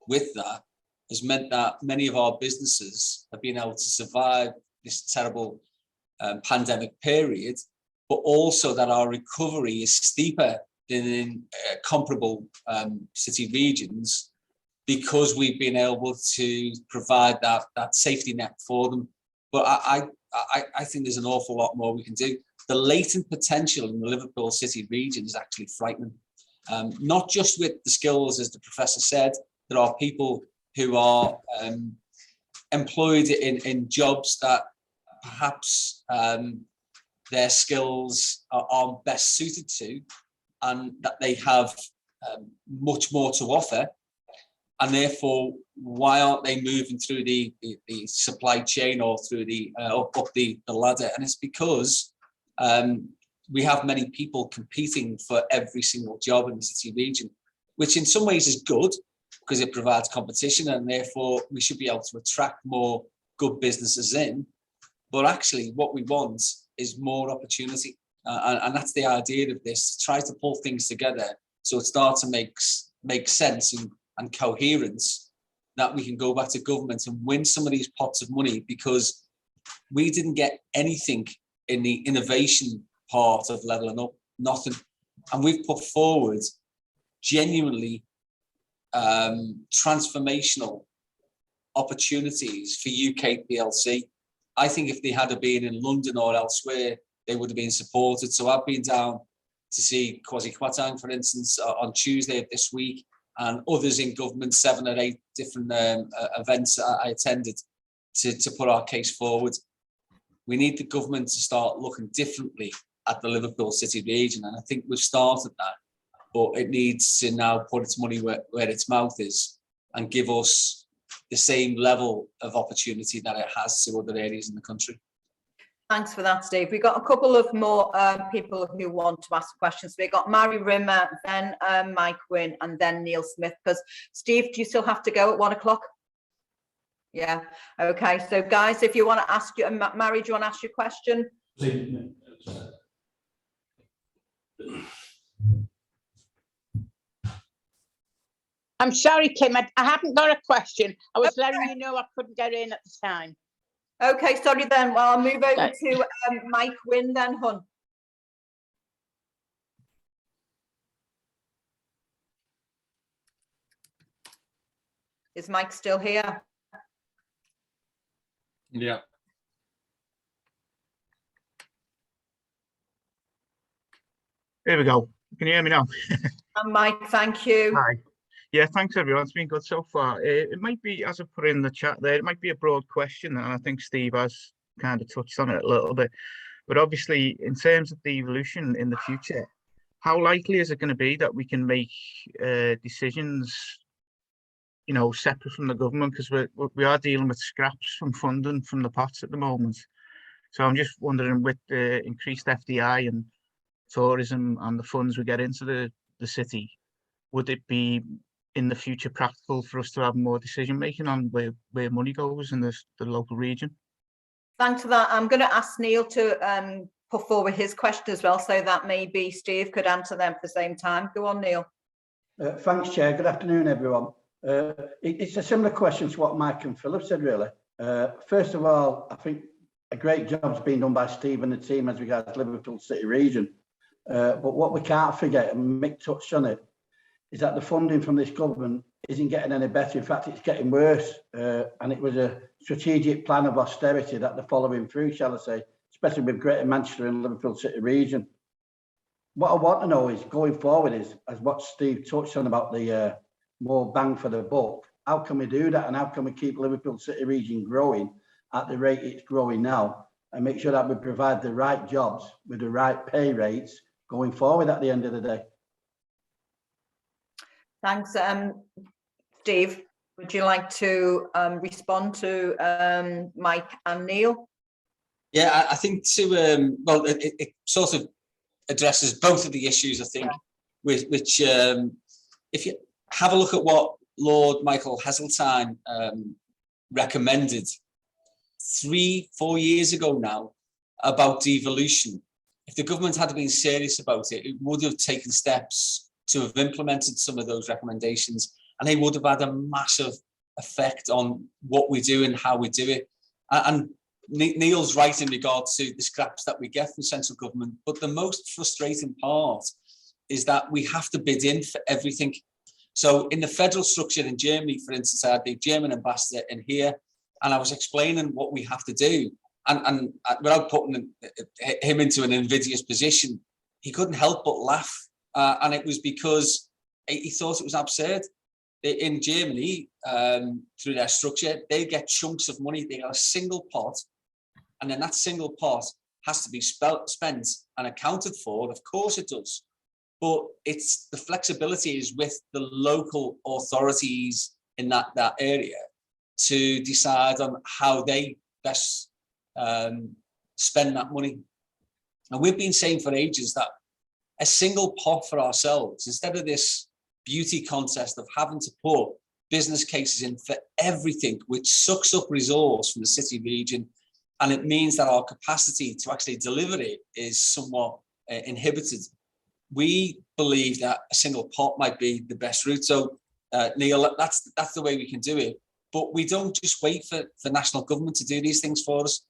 with that has meant that many of our businesses have been able to survive this terrible pandemic period, but also that our recovery is steeper than in comparable city regions, because we've been able to provide that safety net for them. But I think there's an awful lot more we can do. The latent potential in the Liverpool City region is actually frightening. Not just with the skills, as the professor said, there are people who are employed in jobs that perhaps their skills are best suited to, and that they have much more to offer. And therefore, why aren't they moving through the supply chain or through up the ladder? And it's because we have many people competing for every single job in the city region, which in some ways is good because it provides competition, and therefore we should be able to attract more good businesses in. But actually what we want is more opportunity. And that's the idea of this, try to pull things together so it starts to make sense and coherence, that we can go back to government and win some of these pots of money, because we didn't get anything in the innovation part of levelling up, nothing. And we've put forward genuinely transformational opportunities for UK PLC. I think if they had been in London or elsewhere, they would have been supported. So I've been down to see Kwasi Kwarteng, for instance, on Tuesday of this week, and others in government, 7 or 8 different events I attended to put our case forward. We need the government to start looking differently at the Liverpool City region, and I think we've started that, but it needs to now put its money where its mouth is and give us the same level of opportunity that it has to other areas in the country.
Thanks for that, Steve. We've got a couple of more people who want to ask questions. We've got Mary Rimmer, then Mike Wynn, and then Neil Smith. Because Steve, do you still have to go at 1 o'clock? Yeah. Okay. So, guys, if you want to ask you, Mary, do you want to ask your question?
I'm sorry, Kim, I haven't got a question. I was letting you know I couldn't get in at the time.
Okay, sorry then. Well, I'll move over to Mike Wynn then, Hun. Is Mike still here?
Yeah.
There we go. Can you hear me now?
Mike, thank you.
Hi. Yeah, thanks everyone. It's been good so far. It might be, as I put in the chat there, it might be a broad question, and I think Steve has kind of touched on it a little bit. But obviously, in terms of the evolution in the future, how likely is it going to be that we can make decisions, you know, separate from the government? Because we are dealing with scraps from funding from the pots at the moment. So I'm just wondering, with the increased FDI and tourism and the funds we get into the city, would it be in the future practical for us to have more decision making on where money goes in the local region?
Thanks for that. I'm going to ask Neil to put forward his question as well, so that maybe Steve could answer them at the same time. Go on, Neil.
Thanks, Chair. Good afternoon, everyone. It's a similar question to what Mike and Philip said, really. First of all, I think a great job's been done by Steve and the team as regards Liverpool City region. But what we can't forget, and Mick touched on it, is that the funding from this government isn't getting any better. In fact, it's getting worse. And it was a strategic plan of austerity that they're following through, shall I say, especially with Greater Manchester and Liverpool City region. What I want to know is, going forward, is, as what Steve touched on about the more bang for the buck, how can we do that, and how can we keep Liverpool City region growing at the rate it's growing now, and make sure that we provide the right jobs with the right pay rates going forward at the end of the day?
Thanks. Steve, would you like to respond to Mike and Neil?
Yeah, I think well, it sort of addresses both of the issues, I think, which if you have a look at what Lord Michael Heseltine recommended 3-4 years ago now about devolution, if the government had been serious about it, it would have taken steps to have implemented some of those recommendations, and they would have had a massive effect on what we do and how we do it. And Neil's right in regard to the scraps that we get from central government, but the most frustrating part is that we have to bid in for everything. So in the federal structure in Germany, for instance, I had the German ambassador in here, and I was explaining what we have to do. And without putting him into an invidious position, he couldn't help but laugh. And it was because he thought it was absurd. In Germany, through their structure, they get chunks of money. They got a single pot, and then that single pot has to be spent and accounted for. Of course it does. But it's the flexibility is with the local authorities in that area to decide on how they best spend that money. And we've been saying for ages that a single pot for ourselves, instead of this beauty contest of having to put business cases in for everything, which sucks up resource from the city region, and it means that our capacity to actually deliver it is somewhat inhibited. We believe that a single pot might be the best route. So, Neil, that's the way we can do it. But we don't just wait for national government to do these things for us.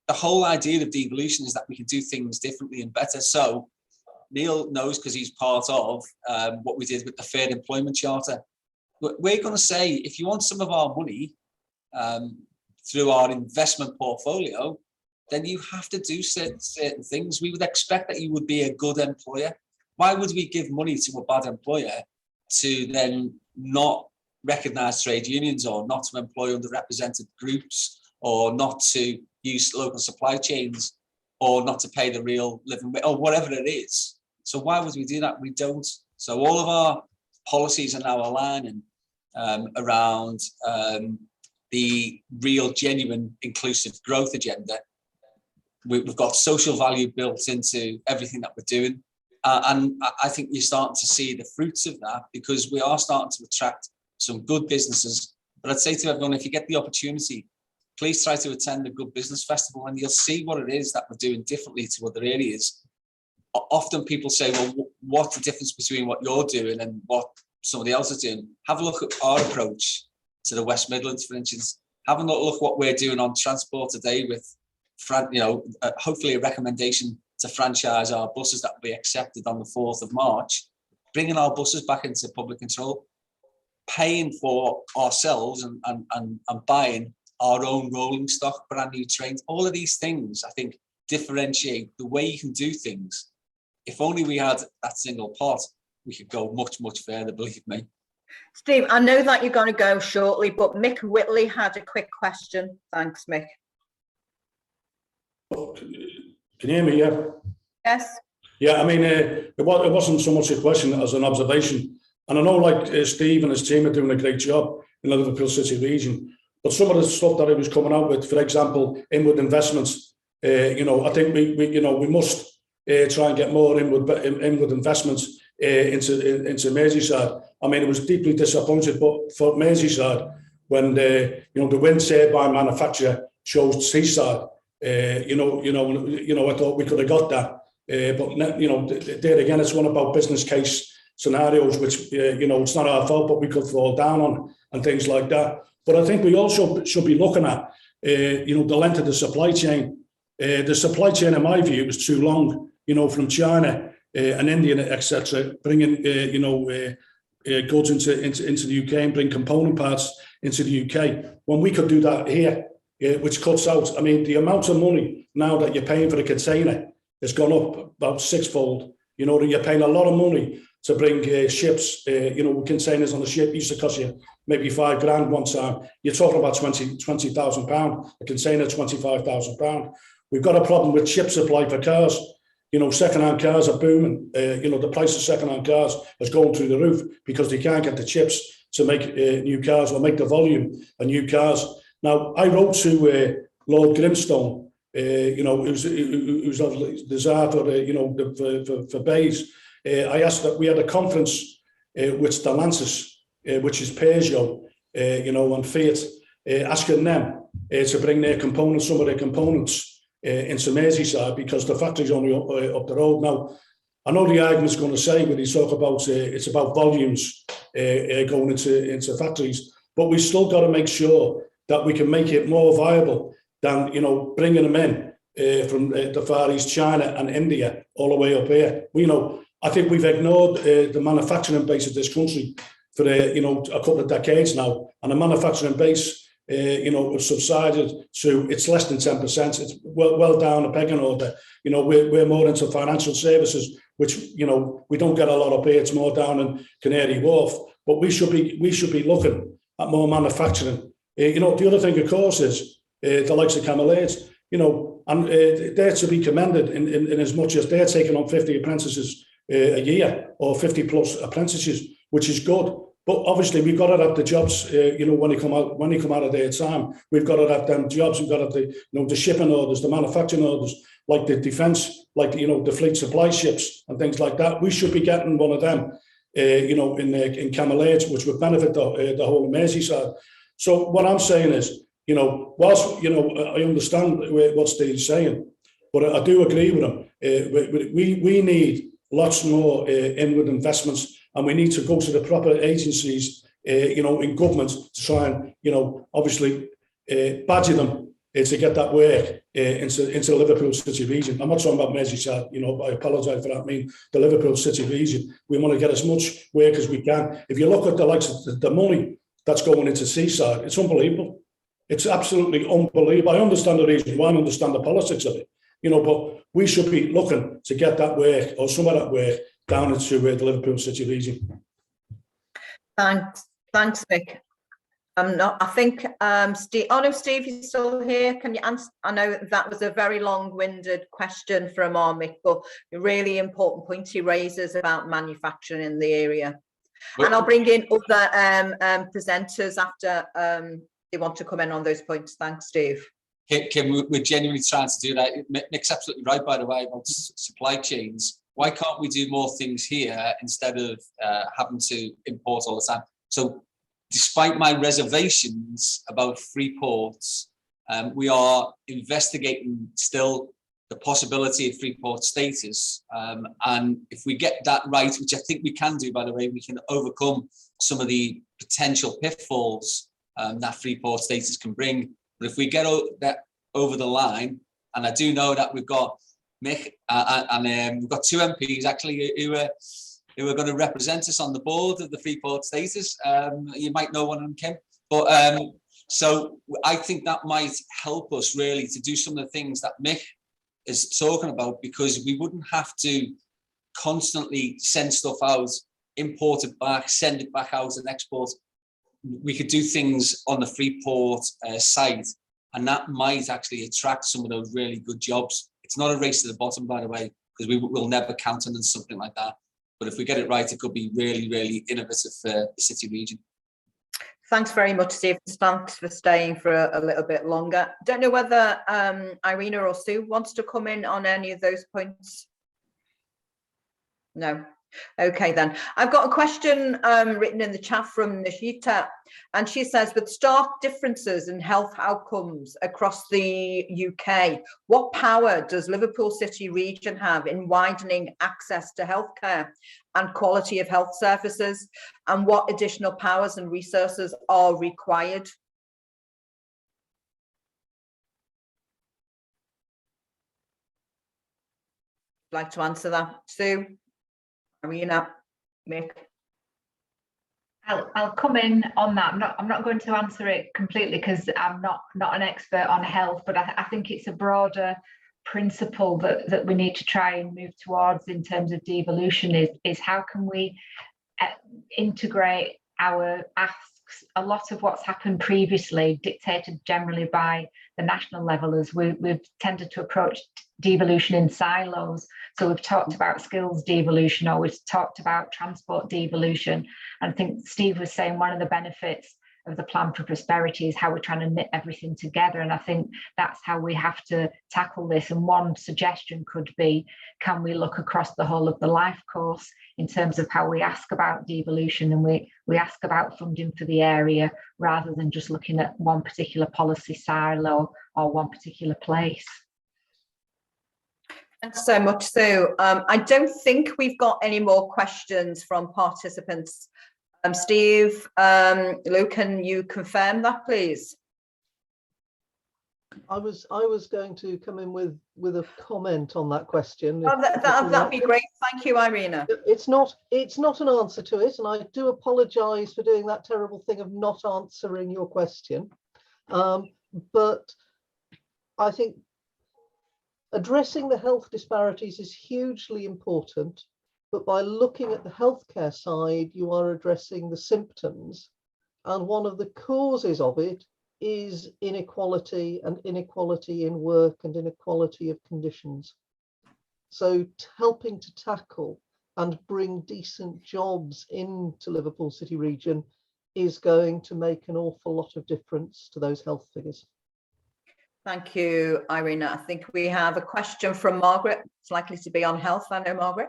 The whole idea of devolution is that we can do things differently and better. So Neil knows, because he's part of what we did with the Fair Employment Charter. We're going to say, if you want some of our money through our investment portfolio, then you have to do certain things. We would expect that you would be a good employer. Why would we give money to a bad employer to then not recognise trade unions, or not to employ underrepresented groups, or not to use local supply chains, or not to pay the real living wage, or whatever it is? So why would we do that? We don't. So all of our policies are now aligning around the real, genuine, inclusive growth agenda. We've got social value built into everything that we're doing. And I think you're starting to see the fruits of that, because we are starting to attract some good businesses. But I'd say to everyone, if you get the opportunity, please try to attend the Good Business Festival, and you'll see what it is that we're doing differently to other areas. Often people say, well, what's the difference between what you're doing and what somebody else is doing? Have a look at our approach to the West Midlands, for instance. Have a look at what we're doing on transport today with, hopefully a recommendation to franchise our buses that will be accepted on the 4th of March, bringing our buses back into public control, paying for ourselves and buying our own rolling stock, brand new trains. All of these things, I think, differentiate the way you can do things. If only we had that single pot, we could go much, much further, believe me.
Steve, I know that you're going to go shortly, but Mick Whitley had a quick question. Thanks, Mick.
Can you hear me? Yeah.
Yes.
Yeah, I mean, it wasn't so much a question as an observation. And I know, like, Steve and his team are doing a great job in the Liverpool City region. But some of the stuff that he was coming out with, for example, inward investments, I think we must try and get more inward investments into Merseyside. I mean, it was deeply disappointed, but for Merseyside, when the wind turbine manufacturer chose Teesside, I thought we could have got that. But there again, it's one about business case scenarios, which it's not our fault, but we could fall down on and things like that. But I think we also should be looking at, the length of the supply chain. The supply chain, in my view, was too long, from China and India, etc., bringing, goods into the UK and bring component parts into the UK, when we could do that here, which cuts out, I mean, the amount of money now that you're paying for a container has gone up about sixfold. You know, you're paying a lot of money to bring ships, you know, containers on the ship used to cost you maybe £5,000 one time. You're talking about £20,000, a container, £25,000. We've got a problem with chip supply for cars. You know, second-hand cars are booming. You know, the price of second-hand cars is going through the roof because they can't get the chips to make new cars or make the volume of new cars. Now, I wrote to Lord Grimstone, you know, who's the Tsar for, you know, for Bays. I asked that we had a conference with Stellantis, which is Peugeot, you know, and Fiat, asking them to bring their components, some of their components into Merseyside because the factory's only up the road. Now, I know the argument's going to say when you talk about it's about volumes going into factories, but we still got to make sure that we can make it more viable than, you know, bringing them in from the Far East, China and India all the way up here. We, you know, I think we've ignored the manufacturing base of this country for you know, a couple of decades now, and the manufacturing base you know, has subsided to it's less than 10%. It's well down a pegging order. You know, we're more into financial services, which, you know, we don't get a lot up here. It's more down in Canary Wharf, but we should be looking at more manufacturing. You know, the other thing, of course, is the likes of Camelates, you know, and they're to be commended in as much as they're taking on 50 apprentices a year or 50 plus apprentices, which is good. But obviously, we've got to have the jobs. You know, when they come out of their time, we've got to have them jobs. We've got to have the, you know, the shipping orders, the manufacturing orders, like the defence, like, you know, the fleet supply ships and things like that. We should be getting one of them, you know, in Camelates, which would benefit the whole of Merseyside. So what I'm saying is, you know, whilst, you know, I understand what Steve's saying, but I do agree with him. We need lots more inward investments, and we need to go to the proper agencies, you know, in government to try and, you know, obviously badger them to get that work into the Liverpool City region. I'm not talking about Merseyside, you know, I apologise for that. I mean, the Liverpool City region, we want to get as much work as we can. If you look at the likes of the money that's going into Seaside, it's unbelievable. It's absolutely unbelievable. I understand the reason why, I understand the politics of it, you know, but we should be looking to get that work or some of that work down into the Liverpool City region.
Thanks, Mick. I think Steve. Oh no, Steve, you're still here. Can you answer? I know that was a very long-winded question from our Mick, but a really important point he raises about manufacturing in the area. And I'll bring in other presenters after they want to come in on those points. Thanks, Steve.
Kim, we're genuinely trying to do that. Mick's absolutely right, by the way, about supply chains. Why can't we do more things here instead of having to import all the time? So despite my reservations about free ports, we are investigating still the possibility of free port status. And if we get that right, which I think we can do, by the way, we can overcome some of the potential pitfalls that free port status can bring. But if we get that over the line, and I do know that we've got Mick and we've got two MPs actually who are going to represent us on the board of the free port status. You might know one of them, Kim. But so I think that might help us really to do some of the things that Mick is talking about, because we wouldn't have to constantly send stuff out, import it back, send it back out and export. We could do things on the free port site, and that might actually attract some of those really good jobs. It's not a race to the bottom, by the way, because we will never countenance something like that. But if we get it right, it could be really, really innovative for the city region.
Thanks very much, Steve. Thanks for staying for a little bit longer. Don't know whether Irena or Sue wants to come in on any of those points. No. Okay, then. I've got a question written in the chat from Nishita, and she says, with stark differences in health outcomes across the UK, what power does Liverpool City region have in widening access to healthcare and quality of health services, and what additional powers and resources are required? Like to answer that, Sue? Irena, Mick.
I'll come in on that. I'm not going to answer it completely because I'm not an expert on health, but I think it's a broader principle that we need to try and move towards in terms of devolution is how can we integrate our asks. A lot of what's happened previously, dictated generally by the national level, as we've tended to approach devolution in silos. So we've talked about skills devolution, or we've talked about transport devolution. And I think Steve was saying one of the benefits of the Plan for Prosperity is how we're trying to knit everything together. And I think that's how we have to tackle this. And one suggestion could be, can we look across the whole of the life course in terms of how we ask about devolution, and we ask about funding for the area rather than just looking at one particular policy silo or one particular place.
Thanks so much, Sue. I don't think we've got any more questions from participants. Steve, Lou, can you confirm that, please?
I was going to come in with a comment on that question.
Oh, that'd be great. Thank you, Irena.
It's not an answer to it, and I do apologise for doing that terrible thing of not answering your question. But I think addressing the health disparities is hugely important. But by looking at the healthcare side, you are addressing the symptoms, and one of the causes of it is inequality, and inequality in work and inequality of conditions. So helping to tackle and bring decent jobs into Liverpool City region is going to make an awful lot of difference to those health figures.
Thank you, Irena. I think we have a question from Margaret. It's likely to be on health. I know, Margaret.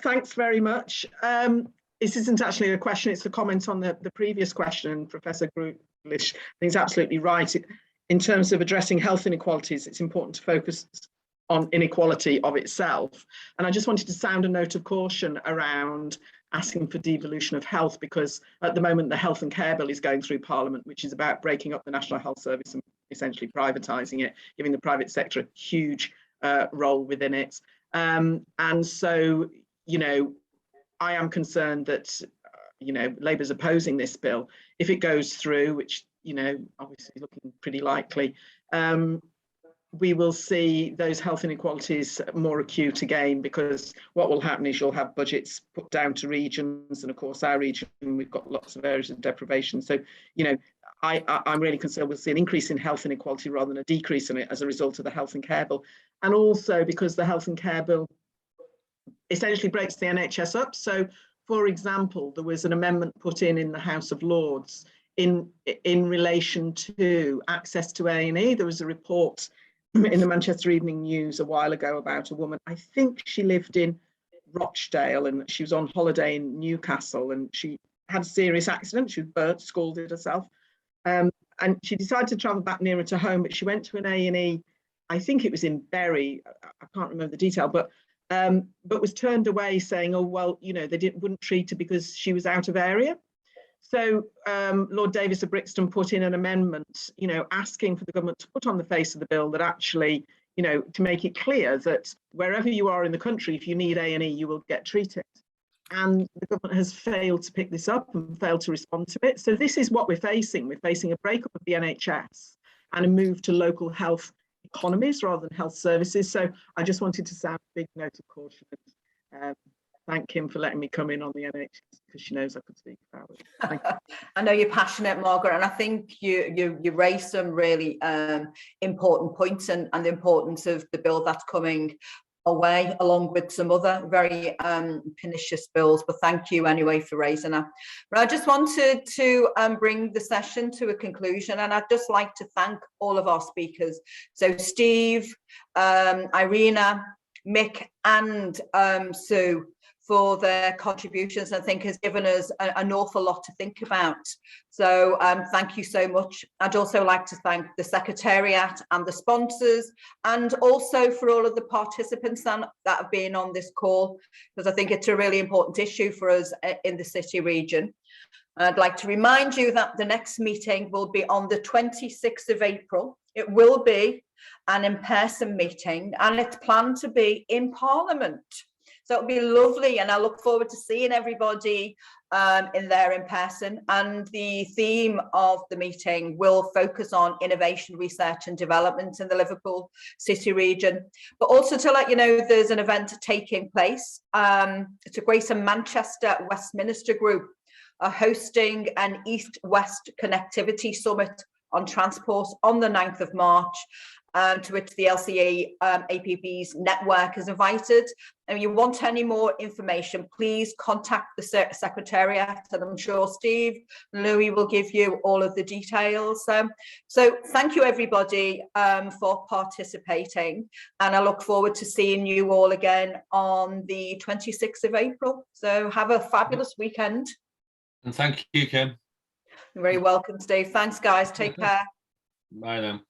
Thanks very much. This isn't actually a question, it's a comment on the previous question. Professor Grugulis, he's absolutely right. In terms of addressing health inequalities, it's important to focus on inequality of itself. And I just wanted to sound a note of caution around asking for devolution of health, because at the moment the Health and Care Bill is going through Parliament, which is about breaking up the National Health Service and essentially privatising it, giving the private sector a huge role within it. And so, you know, I am concerned that, you know, Labour's opposing this bill. If it goes through, which, you know, obviously looking pretty likely, we will see those health inequalities more acute again, because what will happen is you'll have budgets put down to regions, and of course our region, we've got lots of areas of deprivation. So, you know, I'm really concerned we'll see an increase in health inequality rather than a decrease in it as a result of the Health and Care Bill. And also because the Health and Care Bill essentially breaks the NHS up. So, for example, there was an amendment put in the House of Lords in relation to access to A&E. There was a report in the Manchester Evening News a while ago about a woman, I think she lived in Rochdale, and she was on holiday in Newcastle, and she had a serious accident. She was burnt, scalded herself. And she decided to travel back nearer to home, but she went to an A&E, I think it was in Bury, I can't remember the detail, but was turned away saying, oh, well, you know, they wouldn't treat her because she was out of area. So Lord Davis of Brixton put in an amendment, you know, asking for the government to put on the face of the bill that actually, you know, to make it clear that wherever you are in the country, if you need A&E, you will get treated. And the government has failed to pick this up and failed to respond to it. So this is what we're facing. We're facing a breakup of the NHS and a move to local health economies rather than health services. So I just wanted to sound a big note of caution. Thank Kim for letting me come in on the NHS, because she knows I could speak about it. Thank you.
I know you're passionate, Margaret, and I think you raised some really important points, and the importance of the bill that's coming away, along with some other very pernicious bills. But thank you anyway for raising that. But I just wanted to bring the session to a conclusion, and I'd just like to thank all of our speakers. So Steve, Irena, Mick and Sue for their contributions. I think has given us an awful lot to think about. So thank you so much. I'd also like to thank the Secretariat and the sponsors, and also for all of the participants that have been on this call, because I think it's a really important issue for us in the city region. I'd like to remind you that the next meeting will be on the 26th of April. It will be an in-person meeting, and it's planned to be in Parliament. So it'll be lovely, and I look forward to seeing everybody in there in person. And the theme of the meeting will focus on innovation, research and development in the Liverpool City region. But also to let you know, there's an event taking place. It's a Greater Manchester Westminster group are hosting an East-West Connectivity Summit on transport on the 9th of March, to which the LCA APP's network is invited. And if you want any more information, please contact the Secretariat, and I'm sure Steve and Louis will give you all of the details. So thank you everybody for participating, and I look forward to seeing you all again on the 26th of April. So have a fabulous weekend.
And thank you, Kim.
You're very welcome, Steve. Thanks, guys. Take care.
Bye now.